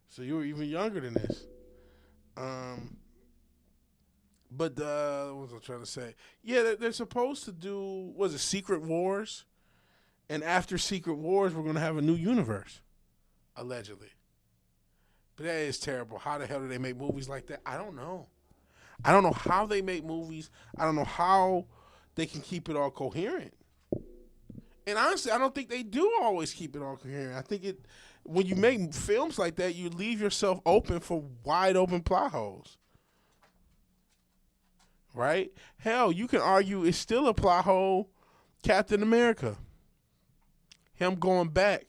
Speaker 1: so you were even younger than this. But what was I trying to say? Yeah, they're supposed to do, was it Secret Wars? And after Secret Wars, we're going to have a new universe, allegedly. But that is terrible. How the hell do they make movies like that? I don't know. I don't know how they make movies. I don't know how they can keep it all coherent. And honestly, I don't think they do always keep it all coherent. I think when you make films like that, you leave yourself open for wide open plot holes. Right? Hell, you can argue it's still a plot hole. Captain America. Him going back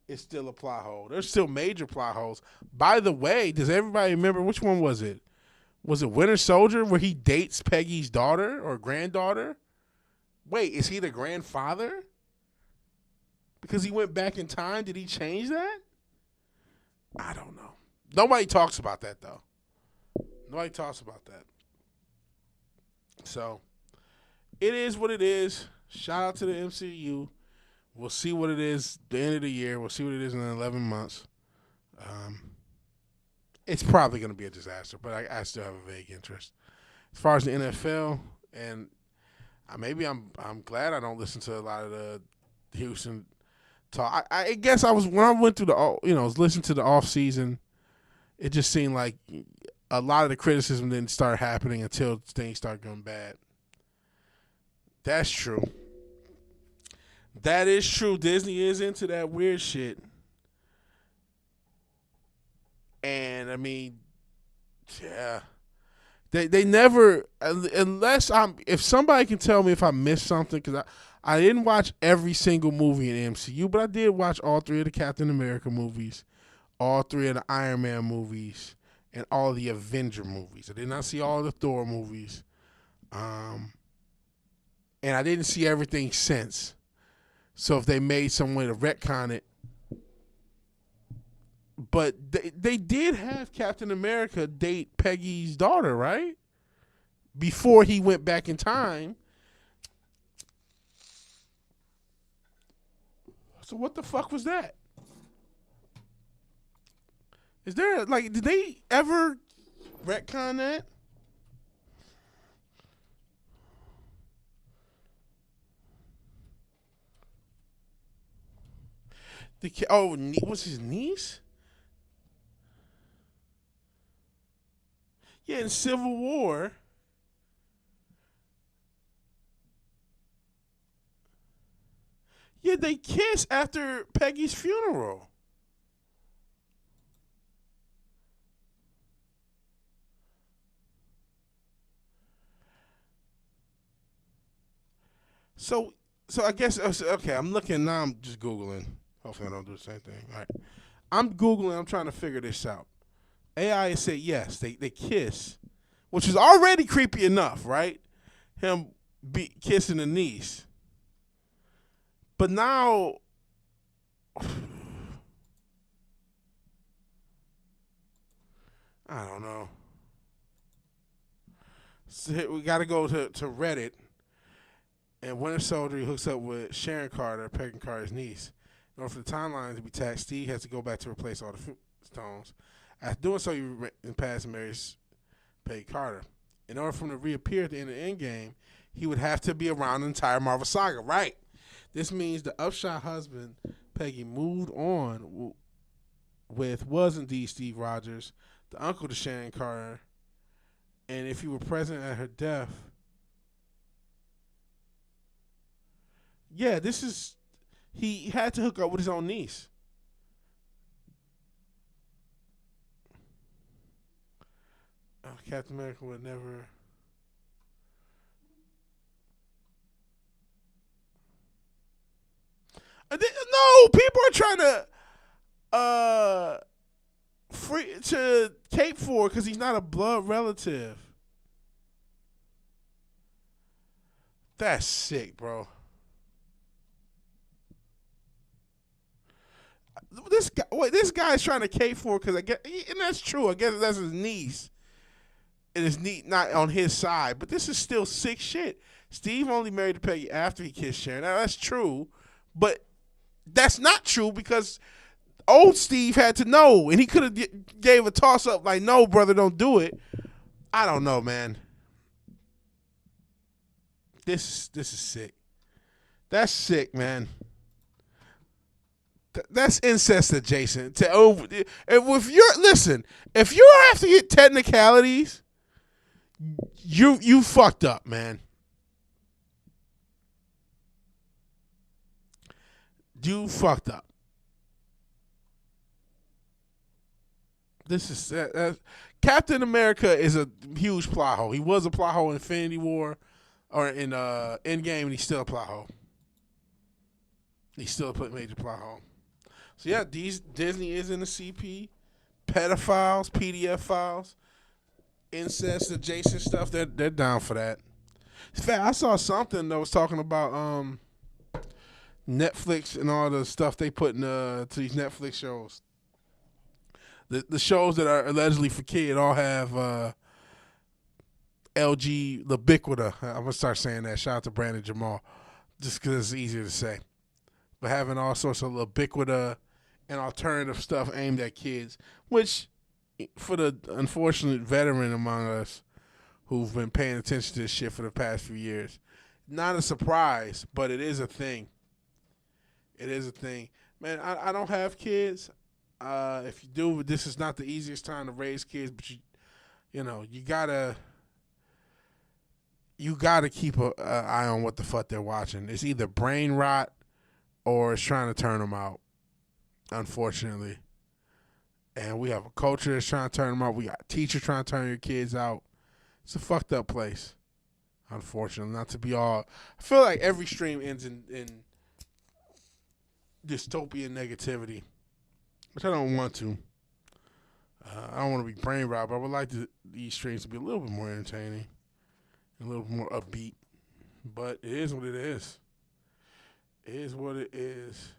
Speaker 1: is still a plot hole. There's still major plot holes. By the way, does everybody remember, which one was it? Was it Winter Soldier where he dates Peggy's daughter or granddaughter? Wait, is he the grandfather? Because he went back in time, did he change that? I don't know. Nobody talks about that, though. Nobody talks about that. So, it is what it is. Shout out to the MCU. We'll see what it is at the end of the year. We'll see what it is in 11 months. It's probably going to be a disaster, but I still have a vague interest. As far as the NFL, and maybe I'm glad I don't listen to a lot of the Houston talk. I guess when I went through was listening to the off season, it just seemed like a lot of the criticism didn't start happening until things start going bad. That's true. That is true. Disney is into that weird shit. And, I mean, yeah. They never, unless if somebody can tell me if I missed something, because I didn't watch every single movie in the MCU, but I did watch all 3 of the Captain America movies, all 3 of the Iron Man movies, and all of the Avenger movies. I did not see all the Thor movies, and I didn't see everything since. So if they made some way to retcon it, but they did have Captain America date Peggy's daughter, right? Before he went back in time. So what the fuck was that? Is there, like, did they ever retcon that? Was his niece? Yeah, in Civil War. Yeah, they kiss after Peggy's funeral. So I guess okay. I'm looking now. I'm just googling. Hopefully, I don't do the same thing. All right, I'm googling. I'm trying to figure this out. AI said yes. They kiss, which is already creepy enough, right? Him kissing the niece, but now. I don't know. So we got to go to Reddit. And Winter Soldier hooks up with Sharon Carter, Peggy Carter's niece. In order for the timeline to be taxed, Steve has to go back to replace all the stones. After doing so, he in past marries Peggy Carter. In order for him to reappear at the end of the Endgame, he would have to be around the entire Marvel saga. Right. This means the upshot husband Peggy moved on with was indeed Steve Rogers, the uncle to Sharon Carter. And if he were present at her death, yeah, this is. He had to hook up with his own niece. Captain America would never. No, people are trying to free to cape for because he's not a blood relative. That's sick, bro. This guy's trying to cape for because I guess, and that's true. I guess that's his niece, and his niece not on his side. But this is still sick shit. Steve only married Peggy after he kissed Sharon. Now that's true, but that's not true because old Steve had to know, and he could have gave a toss up like, "No, brother, don't do it." I don't know, man. This is sick. That's sick, man. That's incest adjacent. If you're after your technicalities, you fucked up, man. You fucked up. This is Captain America is a huge plot hole. He was a plot hole in Infinity War or in Endgame, and he's still a plot hole. He's still a major plot hole. So yeah, Disney is in the CP. Pedophiles, PDF files, incest adjacent stuff. They're down for that. In fact, I saw something that was talking about Netflix and all the stuff they put to these Netflix shows. The shows that are allegedly for kids all have LG Libiquita. I'm gonna start saying that. Shout out to Brandon Jamal, just because it's easier to say. But having all sorts of Libiquita and alternative stuff aimed at kids, which for the unfortunate veteran among us who've been paying attention to this shit for the past few years, not a surprise, but it is a thing. It is a thing. Man, I don't have kids. If you do, this is not the easiest time to raise kids, but you gotta keep an eye on what the fuck they're watching. It's either brain rot or it's trying to turn them out, unfortunately. And we have a culture that's trying to turn them out. We got teachers trying to turn your kids out. It's a fucked up place. Unfortunately, not to be all. I feel like every stream ends in dystopian negativity, which I don't want to. I don't want to be brain robbed, but I would like these streams to be a little bit more entertaining, a little bit more upbeat. But it is what it is. It is what it is.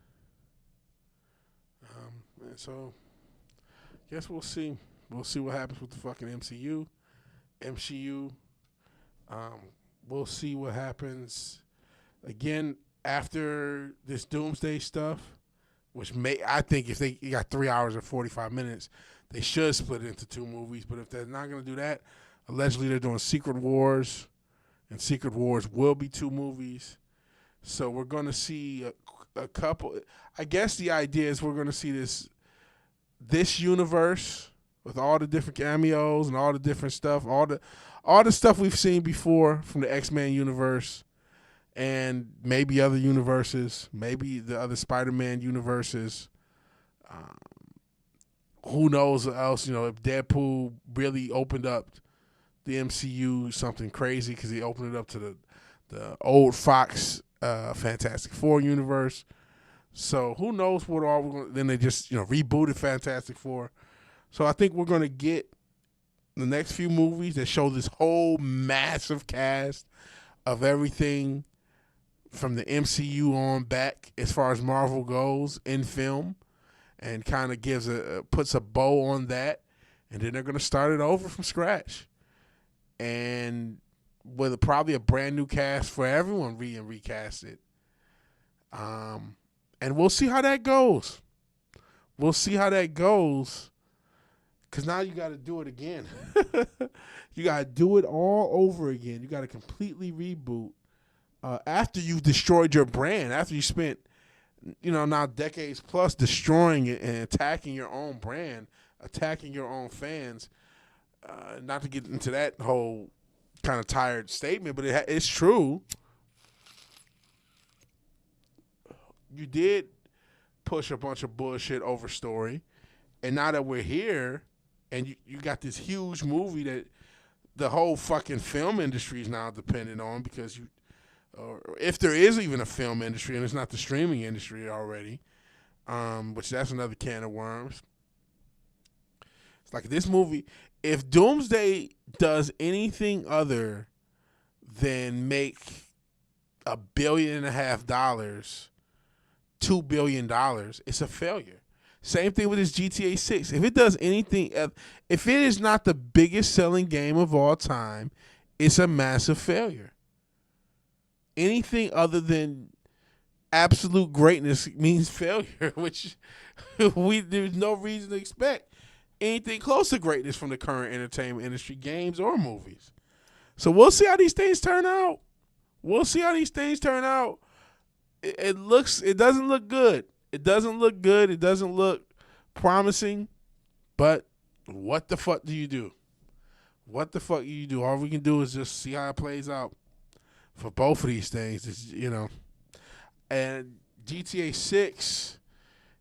Speaker 1: And so, guess we'll see. We'll see what happens with the fucking MCU. We'll see what happens again after this Doomsday stuff, which I think if they got 3 hours and 45 minutes, they should split it into 2 movies. But if they're not going to do that, allegedly they're doing Secret Wars, and Secret Wars will be 2 movies. So we're going to see a couple. I guess the idea is we're going to see this universe with all the different cameos and all the different stuff, all the stuff we've seen before from the X-Men universe and maybe other universes, maybe the other Spider-Man universes. Who knows what else, if Deadpool really opened up the MCU something crazy because he opened it up to the old Fox Fantastic Four universe. So who knows what all we're going to, then they just, rebooted Fantastic Four. So I think we're going to get the next few movies that show this whole massive cast of everything from the MCU on back as far as Marvel goes in film, and kind of puts a bow on that, and then they're going to start it over from scratch, and with probably a brand new cast for everyone recast it. And we'll see how that goes. Because now you got to do it again. You got to do it all over again. You got to completely reboot after you've destroyed your brand, after you spent, now decades plus destroying it and attacking your own brand, attacking your own fans. Not to get into that whole kind of tired statement, but it's true. You did push a bunch of bullshit over story, and now that we're here, and you got this huge movie that the whole fucking film industry is now dependent on, because or if there is even a film industry, and it's not the streaming industry already, which that's another can of worms. It's like this movie, if Doomsday does anything other than make $1.5 billion, $2 billion, it's a failure. Same thing with this GTA 6. If it does anything, if it is not the biggest selling game of all time, it's a massive failure. Anything other than absolute greatness means failure, which there's no reason to expect anything close to greatness from the current entertainment industry, games or movies. So we'll see how these things turn out. It doesn't look good. It doesn't look promising. But what the fuck do you do? All we can do is just see how it plays out for both of these things. And GTA 6,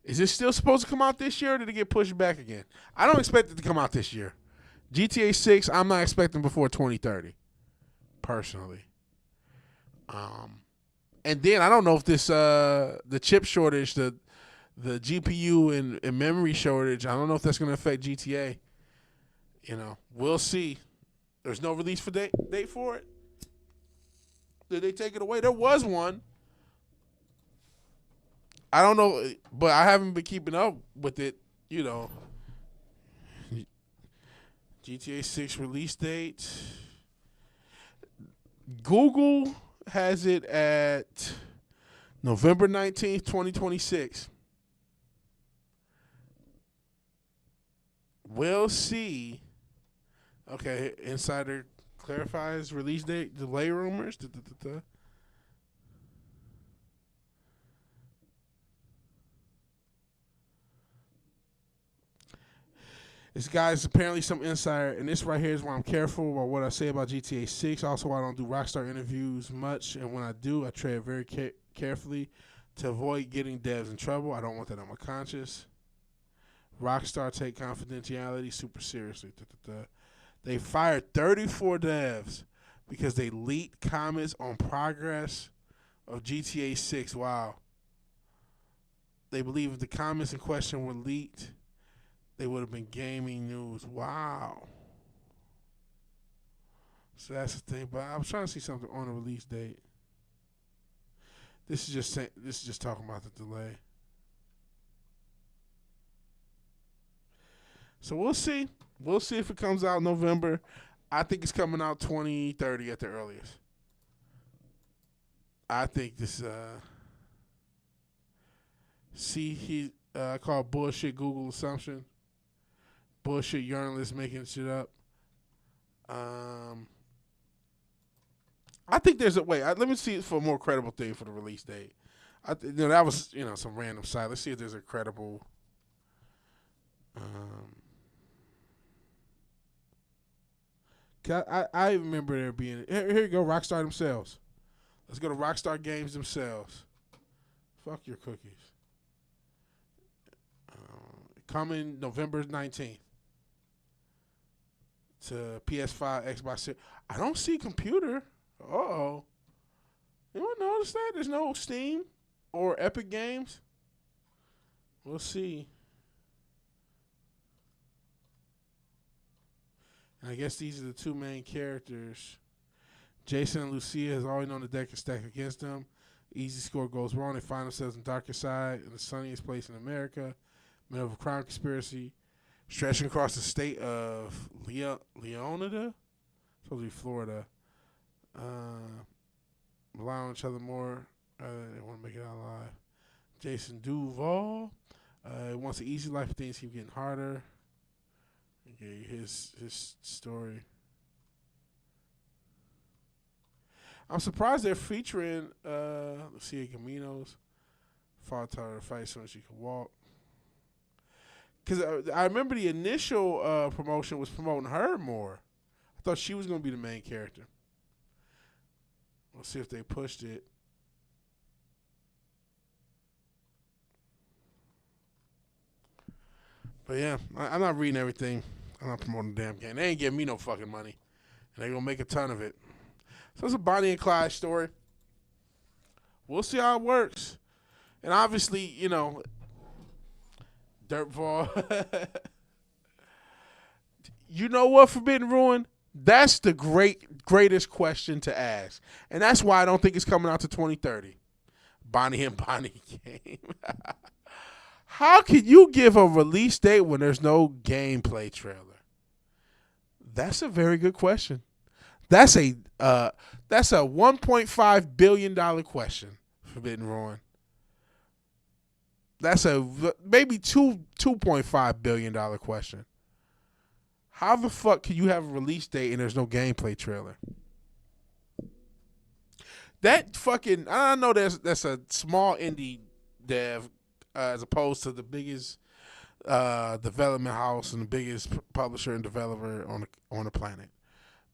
Speaker 1: is it still supposed to come out this year, or did it get pushed back again? I don't expect it to come out this year. GTA 6, I'm not expecting before 2030, personally. And then I don't know if this the chip shortage, the GPU and memory shortage, I don't know if that's going to affect GTA. We'll see. There's no release date for it. Did they take it away? There was one. I don't know, but I haven't been keeping up with it. GTA 6 release date. Google has it at November 19th, 2026. We'll see. Okay, Insider clarifies release date, delay rumors. This guy's apparently some insider, and this right here is why I'm careful about what I say about GTA 6. Also, why I don't do Rockstar interviews much, and when I do, I tread very carefully to avoid getting devs in trouble. I don't want that on my conscience. Rockstar take confidentiality super seriously. They fired 34 devs because they leaked comments on progress of GTA 6. Wow. They believe if the comments in question were leaked, they would have been gaming news. Wow. So that's the thing. But I was trying to see something on the release date. This is just talking about the delay. So we'll see. We'll see if it comes out in November. I think it's coming out 2030 at the earliest. I think this I call bullshit Google assumption. Bullshit journalists making shit up. I think there's a way. Let me see it for a more credible thing for the release date. That was some random site. Let's see if there's a credible. I remember there being. Here you go, Rockstar themselves. Let's go to Rockstar Games themselves. Fuck your cookies. Coming November 19th to PS5, Xbox Series. I don't see computer. Uh-oh. Anyone notice that? There's no Steam or Epic Games. We'll see. And I guess these are the two main characters. Jason and Lucia is always on the deck and stacked against them. Easy score goes wrong. They find themselves in the darkest side in the sunniest place in America. Middle of a crime conspiracy stretching across the state of Leonida, supposed to be Florida. Rely on each other more. They want to make it out alive. Jason Duval wants an easy life, but things keep getting harder. Okay, his story. I'm surprised they're featuring Lucia Caminos. Fought her to fight so she could walk. Because I remember the initial promotion was promoting her more. I thought she was going to be the main character. We'll see if they pushed it. But yeah, I'm not reading everything. I'm not promoting the damn game. They ain't giving me no fucking money. And they're going to make a ton of it. So it's a Bonnie and Clyde story. We'll see how it works. And obviously, Dirtball. You know what, Forbidden Ruin? That's the greatest question to ask. And that's why I don't think it's coming out to 2030. Bonnie and Bonnie game. How can you give a release date when there's no gameplay trailer? That's a very good question. That's a $1.5 billion question, Forbidden Ruin. That's a maybe $2.5 billion question. How the fuck can you have a release date and there's no gameplay trailer? That fucking, I know that's a small indie dev as opposed to the biggest development house and the biggest publisher and developer on the planet.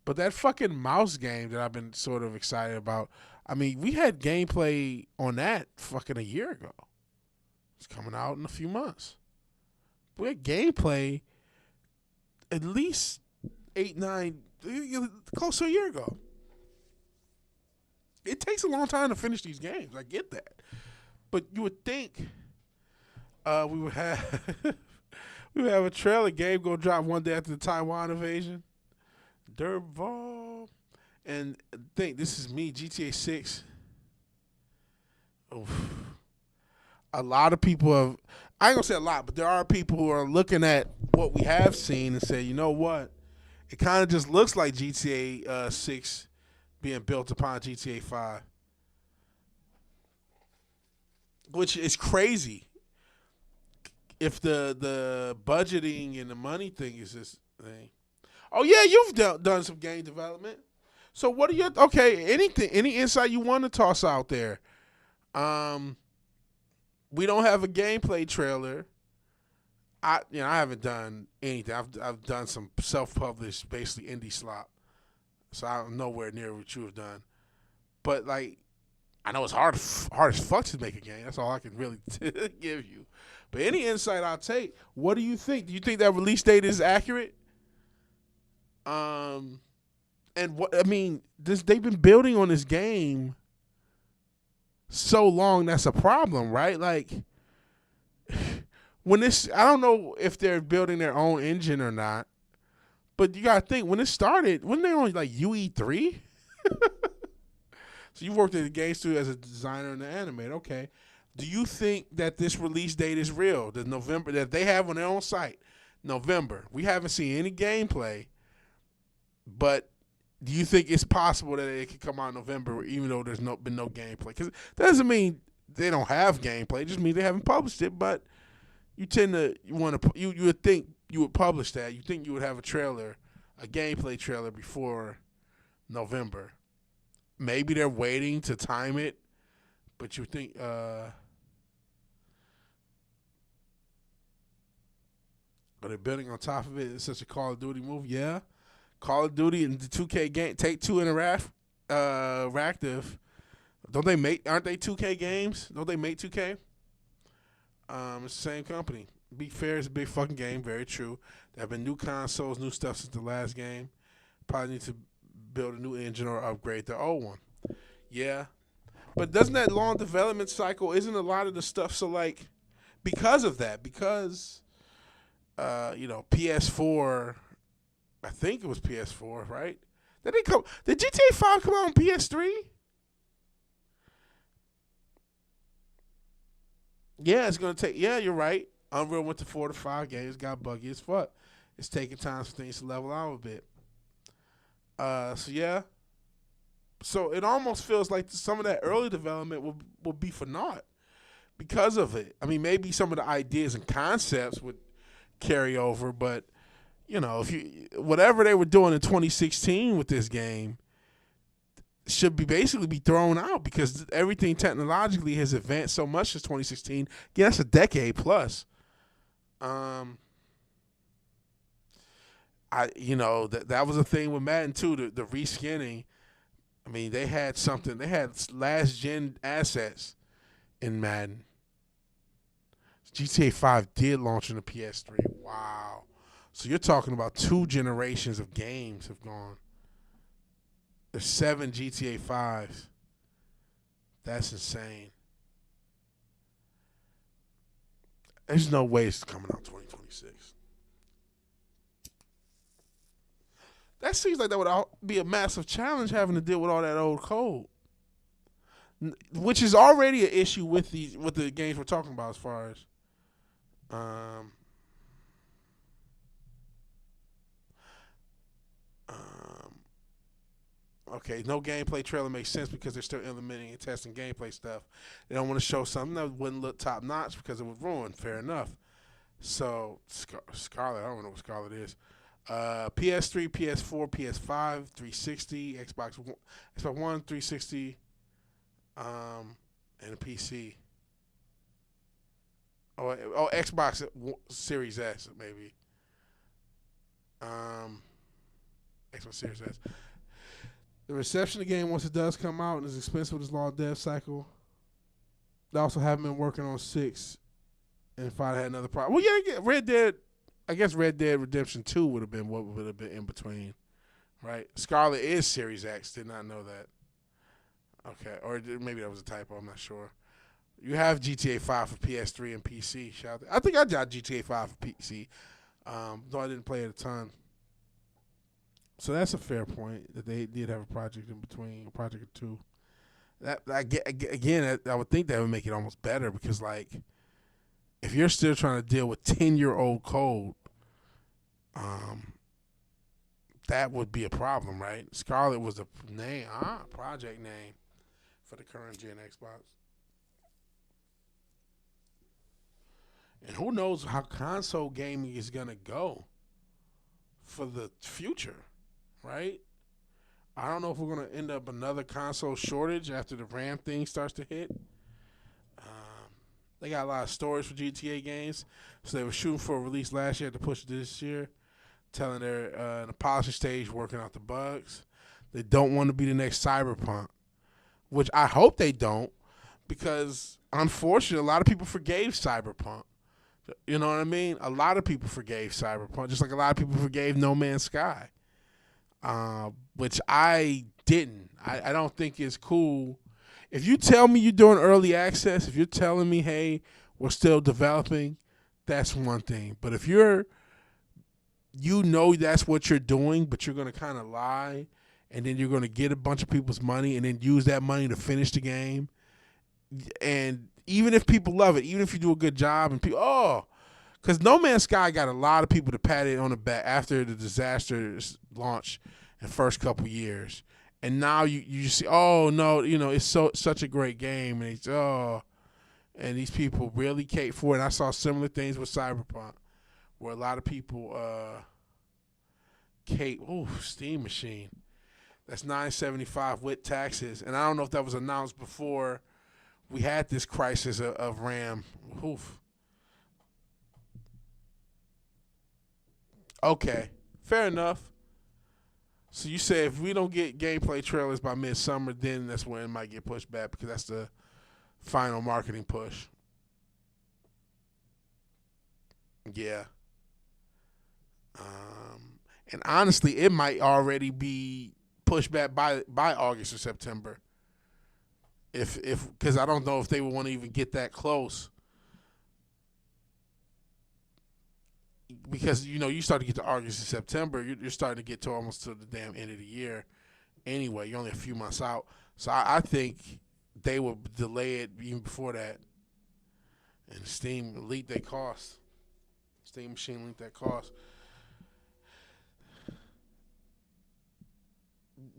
Speaker 1: But that fucking mouse game that I've been sort of excited about, I mean, we had gameplay on that fucking a year ago. It's coming out in a few months. We had gameplay at least 8, 9, close to a year ago. It takes a long time to finish these games. I get that. But you would think we would have a trailer game go drop one day after the Taiwan invasion. Dirtball. And think this is me, GTA 6. Oof. A lot of people have, I ain't gonna say a lot, but there are people who are looking at what we have seen and say, you know what? It kind of just looks like GTA 6 being built upon GTA 5. Which is crazy. If the budgeting and the money thing is this thing. Oh, yeah, you've done some game development. So what are your, any insight you want to toss out there? We don't have a gameplay trailer. I haven't done anything. I've done some self-published, basically indie slop. So I'm nowhere near what you have done. But like, I know it's hard as fuck to make a game. That's all I can really give you. But any insight I'll take. What do you think? Do you think that release date is accurate? And what I mean, they've been building on this game so long. That's a problem, right? Like when this, I don't know if they're building their own engine or not, but you gotta think when it started, wasn't they on like UE3? So you worked at the game studio as a designer and an animator. Okay. Do you think that this release date is real? The November that they have on their own site, November. We haven't seen any gameplay, but do you think it's possible that it could come out in November, even though there's been no gameplay? Because that doesn't mean they don't have gameplay. It just means they haven't published it. But you tend to you would think you would publish that. You think you would have a trailer, a gameplay trailer before November. Maybe they're waiting to time it, but you think are they building on top of it? It's such a Call of Duty move, yeah. Call of Duty and the 2K game, Take-Two Interactive. Aren't they 2K games? Don't they make 2K? It's the same company. Be fair, it's a big fucking game. Very true. There have been new consoles, new stuff since the last game. Probably need to build a new engine or upgrade the old one. Yeah. But doesn't that long development cycle, isn't a lot of the stuff so like because of that, because PS4, I think it was PS4, right? Did GTA 5 come out on PS3? Yeah, it's gonna take you're right. Unreal went to 4 to 5 games, got buggy as fuck. It's taking time for things to level out a bit. So it almost feels like some of that early development will be for naught because of it. I mean, maybe some of the ideas and concepts would carry over, but whatever they were doing in 2016 with this game should basically be thrown out because everything technologically has advanced so much since 2016. Yeah, that's a decade plus. That was a thing with Madden too. The reskinning. I mean, they had something. They had last gen assets in Madden. GTA 5 did launch on the PS3. Wow. So you're talking about 2 generations of games have gone. There's 7 GTA 5s. That's insane. There's no way it's coming out 2026. That seems like that would be a massive challenge having to deal with all that old code, which is already an issue with the games we're talking about as far as. Okay, no gameplay trailer makes sense because they're still implementing and testing gameplay stuff. They don't want to show something that wouldn't look top notch because it would ruin. Fair enough. So Scarlet, I don't know what Scarlet is. PS3, PS4, PS5, 360, Xbox One, 360, and a PC. Oh, Xbox Series S maybe. Xbox Series S. The reception of the game once it does come out and is expensive with this long dev cycle. They also haven't been working on 6 and 5 had another problem. Well, yeah, Red Dead. I guess Red Dead Redemption 2 would have been what would have been in between, right? Scarlet is Series X. Did not know that. Okay, or maybe that was a typo. I'm not sure. You have GTA 5 for PS3 and PC. I think I got GTA 5 for PC, though I didn't play it a ton. So that's a fair point that they did have a project in between, a project or 2. I would think that would make it almost better because, like, if you're still trying to deal with 10-year-old code, that would be a problem, right? Scarlet was the project name for the current gen Xbox. And who knows how console gaming is going to go for the future, right? I don't know if we're going to end up another console shortage after the RAM thing starts to hit. They got a lot of storage for GTA games, so they were shooting for a release last year to push it this year, telling they're in the polishing stage working out the bugs. They don't want to be the next Cyberpunk, which I hope they don't, because unfortunately, a lot of people forgave Cyberpunk. You know what I mean? A lot of people forgave Cyberpunk, just like a lot of people forgave No Man's Sky. which I didn't. I don't think it's cool. If you tell me you're doing early access, if you're telling me, hey, we're still developing, that's one thing. But if that's what you're doing, but you're going to kind of lie, and then you're going to get a bunch of people's money and then use that money to finish the game. And even if people love it, even if you do a good job and people, because No Man's Sky got a lot of people to pat it on the back after the disastrous launch in the first couple years. And now you see, oh no, it's such a great game, and and these people really cape for it. And I saw similar things with Cyberpunk, where a lot of people cape. Oh, Steam Machine, that's $9.75 with taxes, and I don't know if that was announced before we had this crisis of RAM. Oof. Okay, fair enough. So you say if we don't get gameplay trailers by midsummer, then that's when it might get pushed back because that's the final marketing push. Yeah. And honestly, it might already be pushed back by August or September. If because I don't know if they would want to even get that close. Because you start to get to August and September, you're starting to get to almost to the damn end of the year. Anyway, you're only a few months out, so I think they will delay it even before that. And Steam leaked their cost. Steam Machine leaked that cost.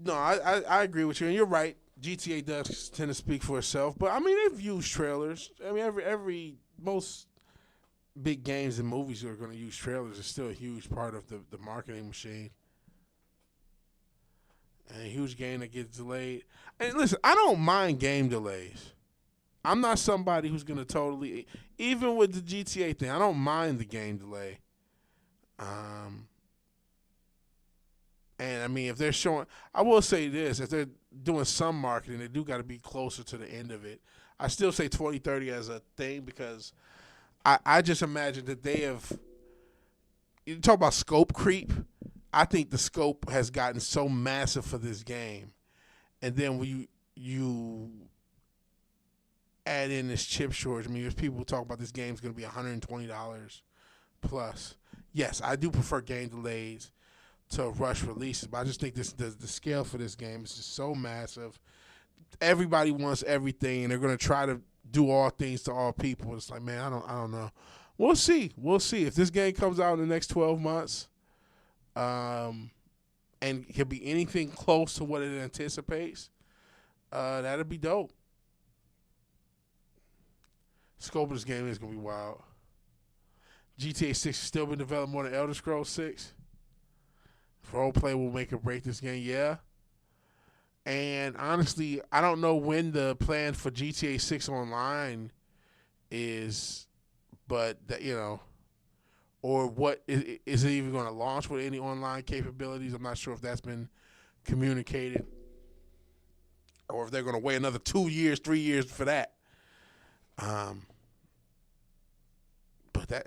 Speaker 1: No, I agree with you, and you're right. GTA does tend to speak for itself, but I mean they've used trailers. I mean most big games and movies are going to use trailers. It's still a huge part of the marketing machine. And a huge game that gets delayed. And listen, I don't mind game delays. I'm not somebody who's going to totally, even with the GTA thing, I don't mind the game delay. And I mean, if they're showing, I will say this, if they're doing some marketing, they do got to be closer to the end of it. I still say 2030 as a thing because I just imagine that they have. You talk about scope creep. I think the scope has gotten so massive for this game, and then when you add in this chip shortage, I mean, there's people who talk about this game's going to be $120 plus. Yes, I do prefer game delays to rush releases, but I just think the scale for this game is just so massive. Everybody wants everything, and they're going to try to do all things to all people. It's like, man, I don't know. We'll see. If this game comes out in the next 12 months, and can be anything close to what it anticipates, that'd be dope. Scope of this game is gonna be wild. GTA 6 has still been developed more than Elder Scrolls 6. Roleplay will make or break this game, yeah. And honestly, I don't know when the plan for GTA 6 Online is, but or what is it even going to launch with any online capabilities? I'm not sure if that's been communicated, or if they're going to wait another 2 years, 3 years for that. But that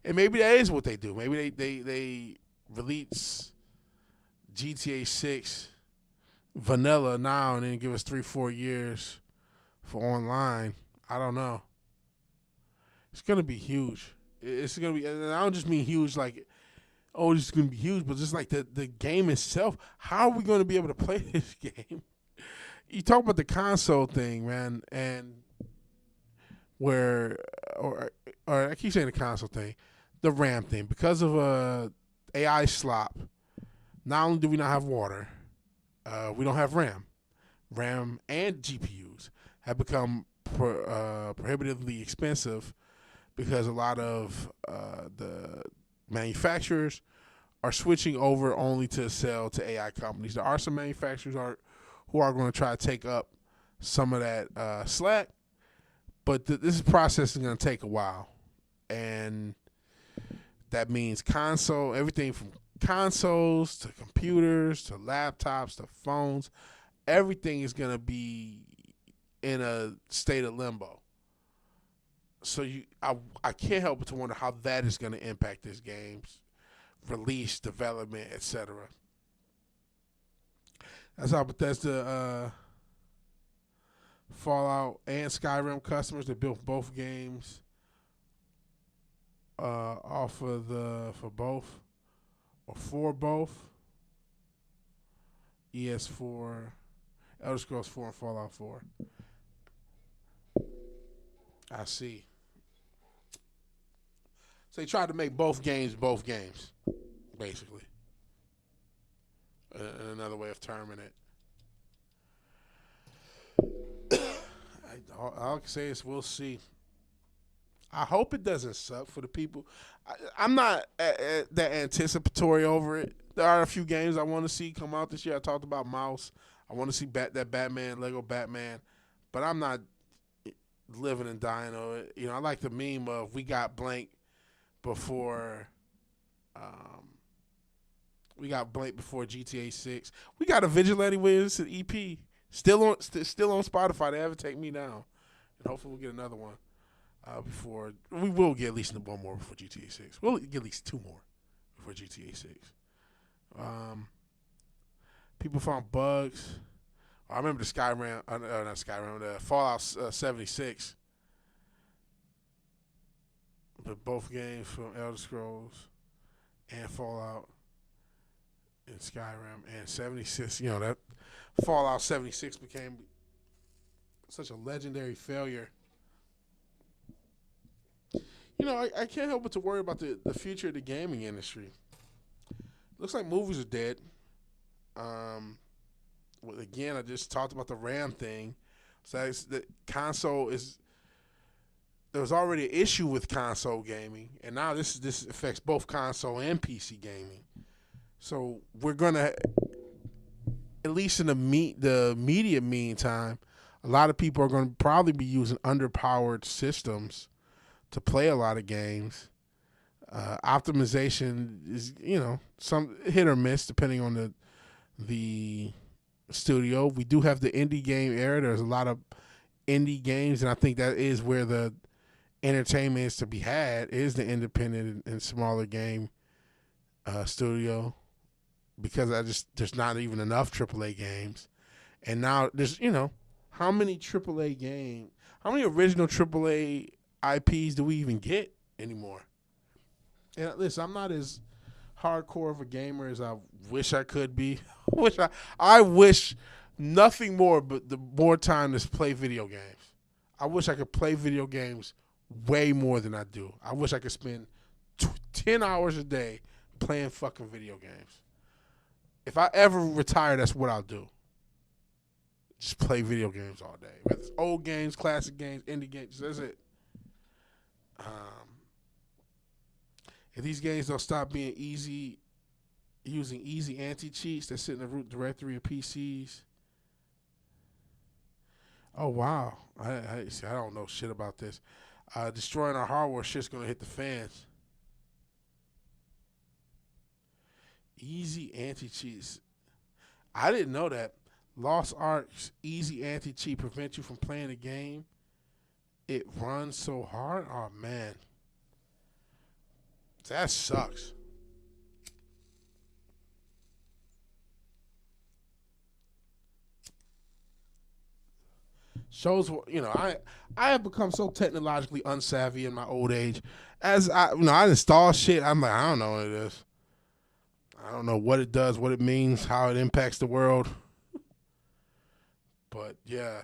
Speaker 1: and maybe that is what they do. Maybe they release GTA 6 vanilla now and then give us 3-4 years for online. I don't know. It's gonna be huge. It's gonna be, and I don't just mean huge like, oh, this is gonna be huge, but just like the game itself. How are we gonna be able to play this game? You talk about the console thing, man, and where or I keep saying the console thing, the RAM thing, because of AI slop. Not only do we not have water, we don't have RAM. RAM and GPUs have become prohibitively expensive because a lot of the manufacturers are switching over only to sell to AI companies. There are some manufacturers who are going to try to take up some of that slack, but this process is going to take a while. And that means everything from consoles to computers to laptops to phones, everything is going to be in a state of limbo. So I can't help but to wonder how that is going to impact this game's release, development, etc. That's how Bethesda, Fallout, and Skyrim customers that built both games off of for both or for both ES4, Elder Scrolls 4, and Fallout 4. I see. So they tried to make both games, basically. Another way of terming it. All I can say is we'll see. I hope it doesn't suck for the people. I'm not that anticipatory over it. There are a few games I want to see come out this year. I talked about Mouse. I want to see that Batman, Lego Batman. But I'm not living and dying over it. You know, I like the meme of we got blank before GTA 6. We got a VigilanteWilliamson EP still on Spotify. They haven't taken me down, and hopefully we'll get another one before we will get at least one more before GTA 6. We'll get at least two more before GTA 6. People found bugs. I remember the the Fallout 76. But both games from Elder Scrolls and Fallout and Skyrim and 76, that Fallout 76 became such a legendary failure. I can't help but to worry about the future of the gaming industry. Looks like movies are dead. Again, I just talked about the RAM thing. So the console is. There was already an issue with console gaming, and now this affects both console and PC gaming. So we're gonna, at least in the media meantime, a lot of people are going to probably be using underpowered systems to play a lot of games. Optimization is, some hit or miss depending on the studio. We do have the indie game era. There's a lot of indie games, and I think that is where the entertainment is to be had, is the independent and smaller game studio, because there's not even enough AAA games. And now there's, how many original AAA IPs do we even get anymore? And listen, I'm not as hardcore of a gamer as I wish I could be. I wish nothing more but the more time to play video games. I wish I could play video games way more than I do. I wish I could spend 10 hours a day playing fucking video games. If I ever retire, that's what I'll do. Just play video games all day. Whether it's old games, classic games, indie games, that's it. If these games don't stop being easy, using easy anti-cheats that sit in the root directory of PCs. Oh, wow. I don't know shit about this. Destroying our hardware, shit's going to hit the fans. Easy anti-cheats. I didn't know that. Lost Ark's easy anti-cheat prevents you from playing a game. It runs so hard. Oh, man. That sucks. Shows, I have become so technologically unsavvy in my old age. As I install shit, I'm like, I don't know what it is. I don't know what it does, what it means, how it impacts the world. But yeah,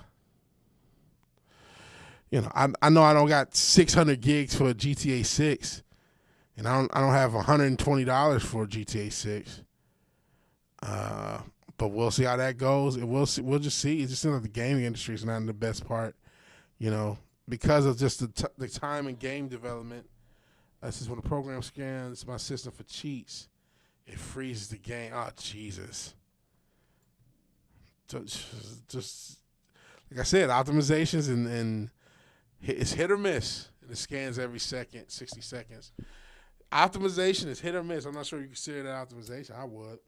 Speaker 1: I know I don't got 600 gigs for GTA 6, and I don't have $120 for GTA 6. But we'll see how that goes, and we'll just see. It just seems like the gaming industry is not in the best part, because of just the time in game development. This is when the program scans my system for cheats, it freezes the game. Oh, Jesus. Just like I said, optimizations and it's hit or miss. And it scans every second, 60 seconds. Optimization is hit or miss. I'm not sure you consider that optimization. I would.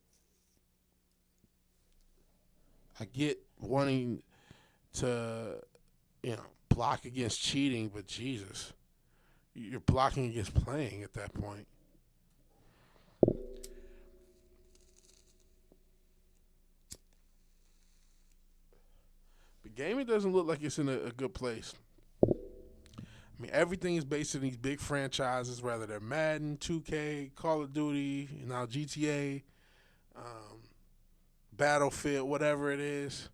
Speaker 1: I get wanting to, block against cheating, but Jesus, you're blocking against playing at that point. gaming doesn't look like it's in a good place. I mean, everything is based on these big franchises, whether they're Madden, 2K, Call of Duty, now GTA, um, Battlefield, whatever it is.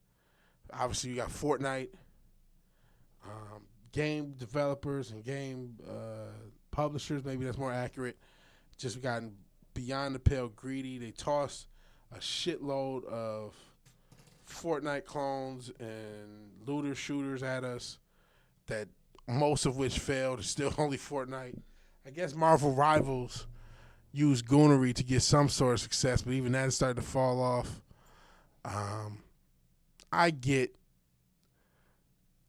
Speaker 1: Obviously, you got Fortnite. Game developers and game publishers, maybe that's more accurate, just gotten beyond the pale greedy. They toss a shitload of Fortnite clones and looter shooters at us that most of which failed. It's still only Fortnite. I guess Marvel Rivals used goonery to get some sort of success, but even that started to fall off. I get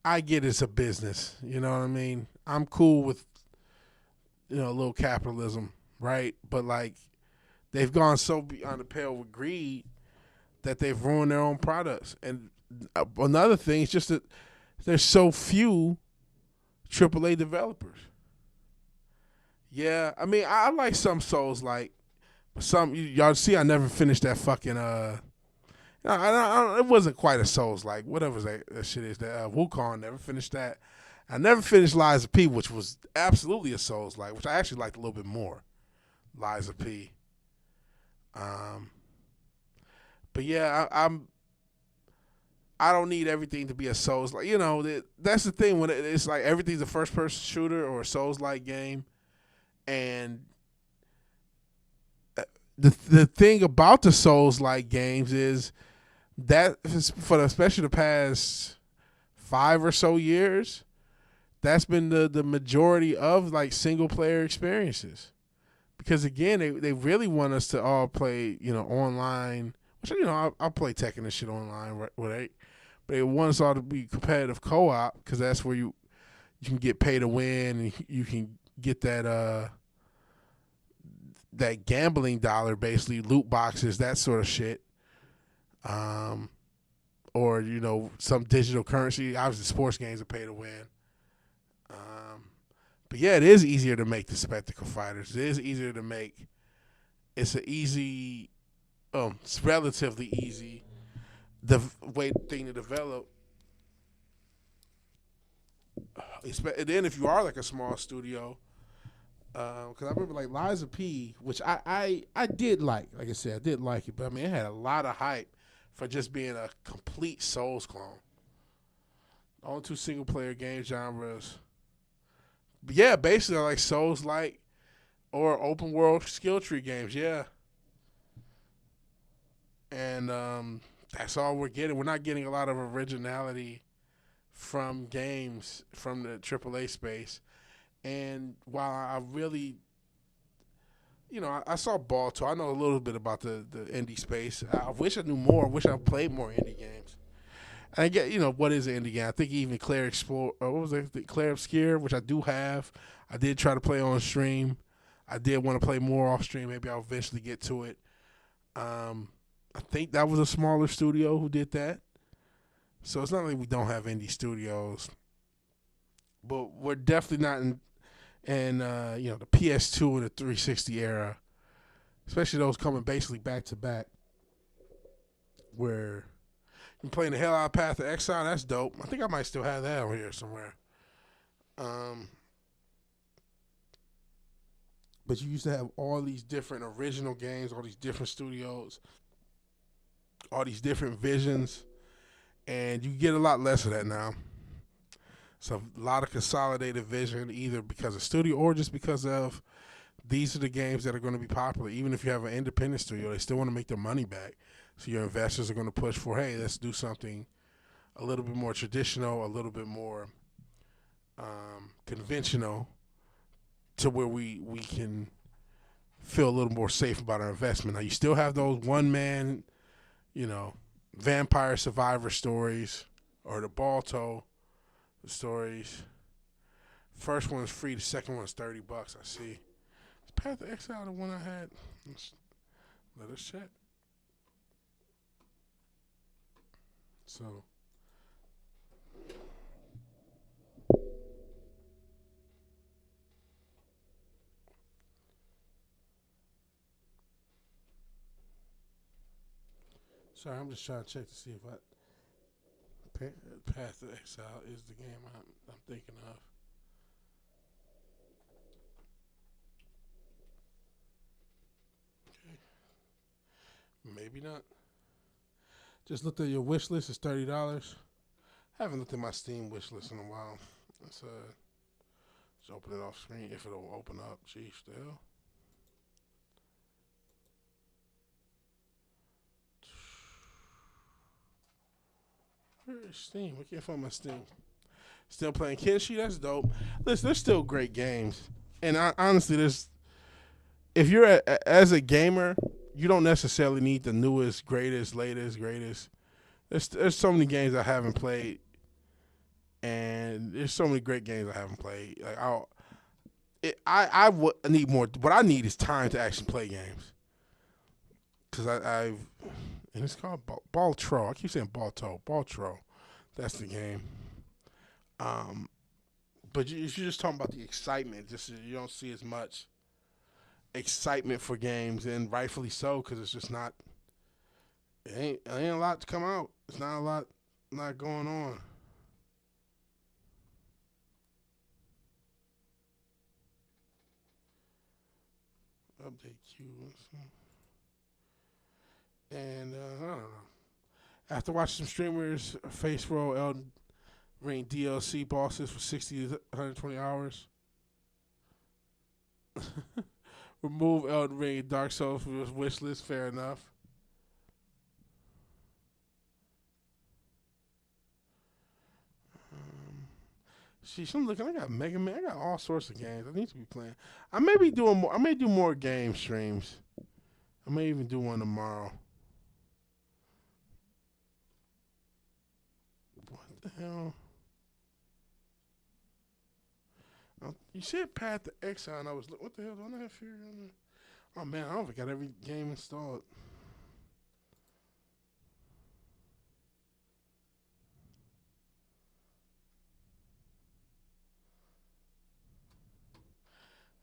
Speaker 1: it's a business. You know what I mean? I'm cool with, a little capitalism, right? But like, they've gone so beyond the pale with greed that they've ruined their own products. And another thing is just that there's so few AAA developers. Yeah, I mean, I like some Souls, like some y'all see. I never finished that fucking it wasn't quite a Souls like whatever that shit is. That Wukong, never finished that. I never finished Lies of P, which was absolutely a Souls like, which I actually liked a little bit more. Lies of P. But yeah, I don't need everything to be a Souls like. That's the thing when it's like everything's a first person shooter or a Souls like game, and the thing about the Souls like games is that for especially the past 5 or so years, that's been the majority of like single player experiences. Because again, they really want us to all play, online. Which I'll play Tekken and shit online, right? But they want us all to be competitive co-op because that's where you can get pay to win and you can get that gambling dollar, basically loot boxes, that sort of shit. Or some digital currency. Obviously, sports games are pay to win. But yeah, it is easier to make the spectacle fighters. It is easier to make. It's it's relatively easy. The thing to develop. And then if you are like a small studio, because I remember like Lies of P, which I did like I said, I did like it, but I mean it had a lot of hype for just being a complete Souls clone. Only 2 single player game genres. But yeah, basically like Souls like or open world skill tree games, yeah. And that's all we're getting. We're not getting a lot of originality from games from the AAA space. And while I really, I saw Balto. I know a little bit about the indie space. I wish I knew more. I wish I played more indie games. And I get, what is an indie game? I think even Claire Explore, what was it? Claire Obscure, which I do have. I did try to play on stream. I did want to play more off stream. Maybe I'll eventually get to it. I think that was a smaller studio who did that. So it's not like we don't have indie studios, but we're definitely not in the PS2 and the 360 era, especially those coming basically back to back, where you're playing the hell out of Path of Exile. That's dope. I think I might still have that over here somewhere. But you used to have all these different original games, all these different studios, all these different visions, and you get a lot less of that now. So a lot of consolidated vision, either because of studio or just because of these are the games that are going to be popular. Even if you have an independent studio, they still want to make their money back. So your investors are going to push for, hey, let's do something a little bit more traditional, a little bit more conventional, to where we can feel a little more safe about our investment. Now you still have those one-man, vampire survivor stories or the Balto stories. First one's free, the second one's $30. I see. Is Path of Exile the one I had? Let us check. So sorry, I'm just trying to check to see if Path to Exile is the game I'm thinking of. Okay. Maybe not. Just looked at your wish list. It's $30. Haven't looked at my Steam wish list in a while. Let's just open it off screen if it'll open up. Geez, the hell. Where is Steam? I can't find my Steam. Still playing Kenshi. That's dope. Listen, there's still great games, and honestly, if you're as a gamer, you don't necessarily need the newest, greatest, latest, greatest. There's so many games I haven't played, and there's so many great games I haven't played. Like I would need more. What I need is time to actually play games, because I've and it's called Baltro. I keep saying Baltro. That's the game. But you're just talking about the excitement. Just you don't see as much excitement for games, and rightfully so, because it's just not. It ain't a lot to come out. It's not a lot going on. Update queue. And I don't know. After watching some streamers face roll Elden Ring DLC bosses for 60 to 120 hours. Remove Elden Ring and Dark Souls from his wish list. Fair enough. Sheesh, I'm looking. I got Mega Man. I got all sorts of games I need to be playing. I may be doing more. I may do more game streams. I may even do one tomorrow. What the hell? You said Path to Exile, and I was what the hell? Do I not have Fury on there? Oh man, I don't think I got every game installed.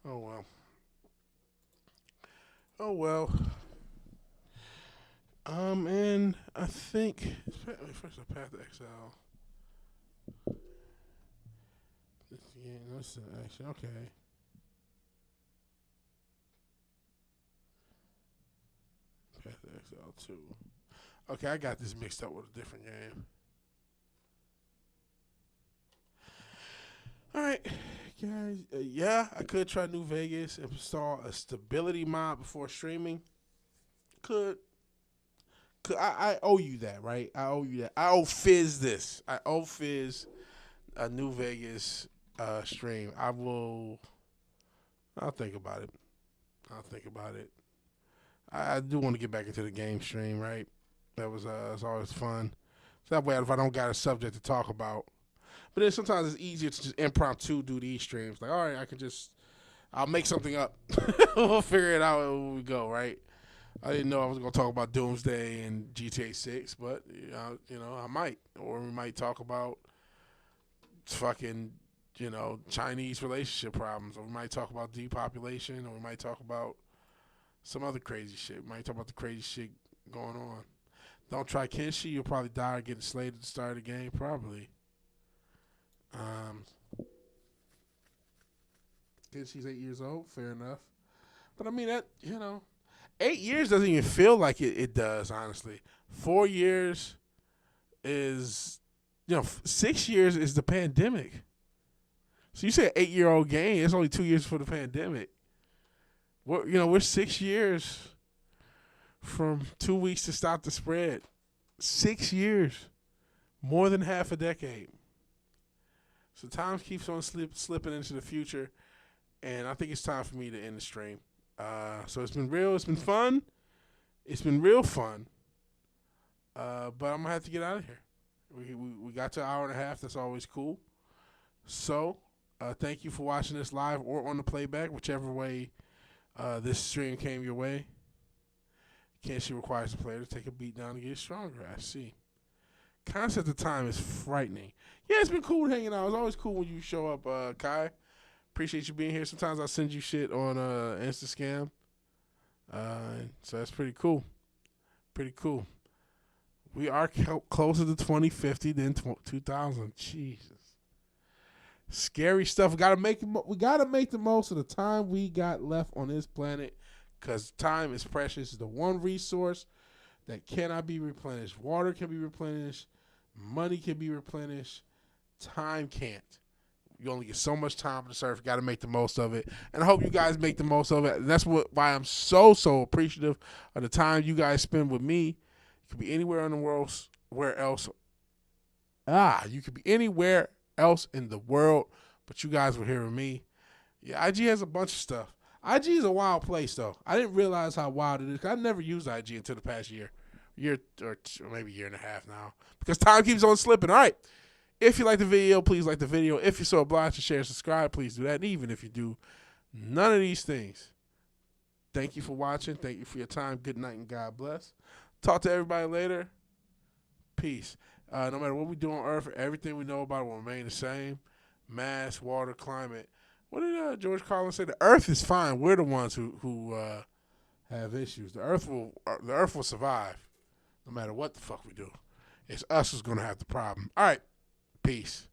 Speaker 1: Oh well. Oh well. And I think first a Path to Exile. Yeah, that's actually okay. Path to Exile 2. Okay, I got this mixed up with a different game. All right, guys. Yeah, I could try New Vegas and install a stability mod before streaming. Could I owe you that, right? I owe you that. I owe Fizz this. I owe Fizz a New Vegas stream. I'll think about it. I do want to get back into the game stream, right? That was it's always fun. So that way, if I don't got a subject to talk about, but then sometimes it's easier to just impromptu do these streams. Like, all right, I'll make something up. We'll figure it out when we go, right? I didn't know I was going to talk about Doomsday and GTA 6, but, I might. Or we might talk about fucking, Chinese relationship problems. Or we might talk about depopulation. Or we might talk about some other crazy shit. We might talk about the crazy shit going on. Don't try Kenshi. You'll probably die or get enslaved at the start of the game. Probably. Kenshi's 8 years old. Fair enough. But, I mean, that, 8 years doesn't even feel like it does, honestly. 4 years is, 6 years is the pandemic. So you say 8-year-old game, it's only 2 years for the pandemic. We're 6 years from 2 weeks to stop the spread. 6 years. More than half a decade. So time keeps on slipping into the future, and I think it's time for me to end the stream. So it's been real. It's been fun. It's been real fun. But I'm going to have to get out of here. We got to an hour and a half. That's always cool. So thank you for watching this live or on the playback, whichever way this stream came your way. Kenshi requires the player to take a beat down to get stronger. I see. Concept of time is frightening. Yeah, it's been cool hanging out. It's always cool when you show up, Kai. Appreciate you being here. Sometimes I send you shit on Instascam. So that's pretty cool. We are closer to 2050 than 2000. Jesus. Scary stuff. We gotta make the most of the time we got left on this planet, because time is precious. It's the one resource that cannot be replenished. Water can be replenished. Money can be replenished. Time can't. You only get so much time on this earth. You got to make the most of it. And I hope you guys make the most of it. And that's why I'm so appreciative of the time you guys spend with me. You could be anywhere in the world, where else. You could be anywhere else in the world, but you guys were here with me. Yeah, IG has a bunch of stuff. IG is a wild place, though. I didn't realize how wild it is. I never used IG until the past year or maybe year and a half now, because time keeps on slipping. All right. If you like the video, please like the video. If you're so obliged to share and subscribe, please do that. And even if you do none of these things, thank you for watching. Thank you for your time. Good night and God bless. Talk to everybody later. Peace. No matter what we do on Earth, everything we know about it will remain the same. Mass, water, climate. What did George Carlin say? The Earth is fine. We're the ones who have issues. The Earth will survive no matter what the fuck we do. It's us who's going to have the problem. All right. Peace.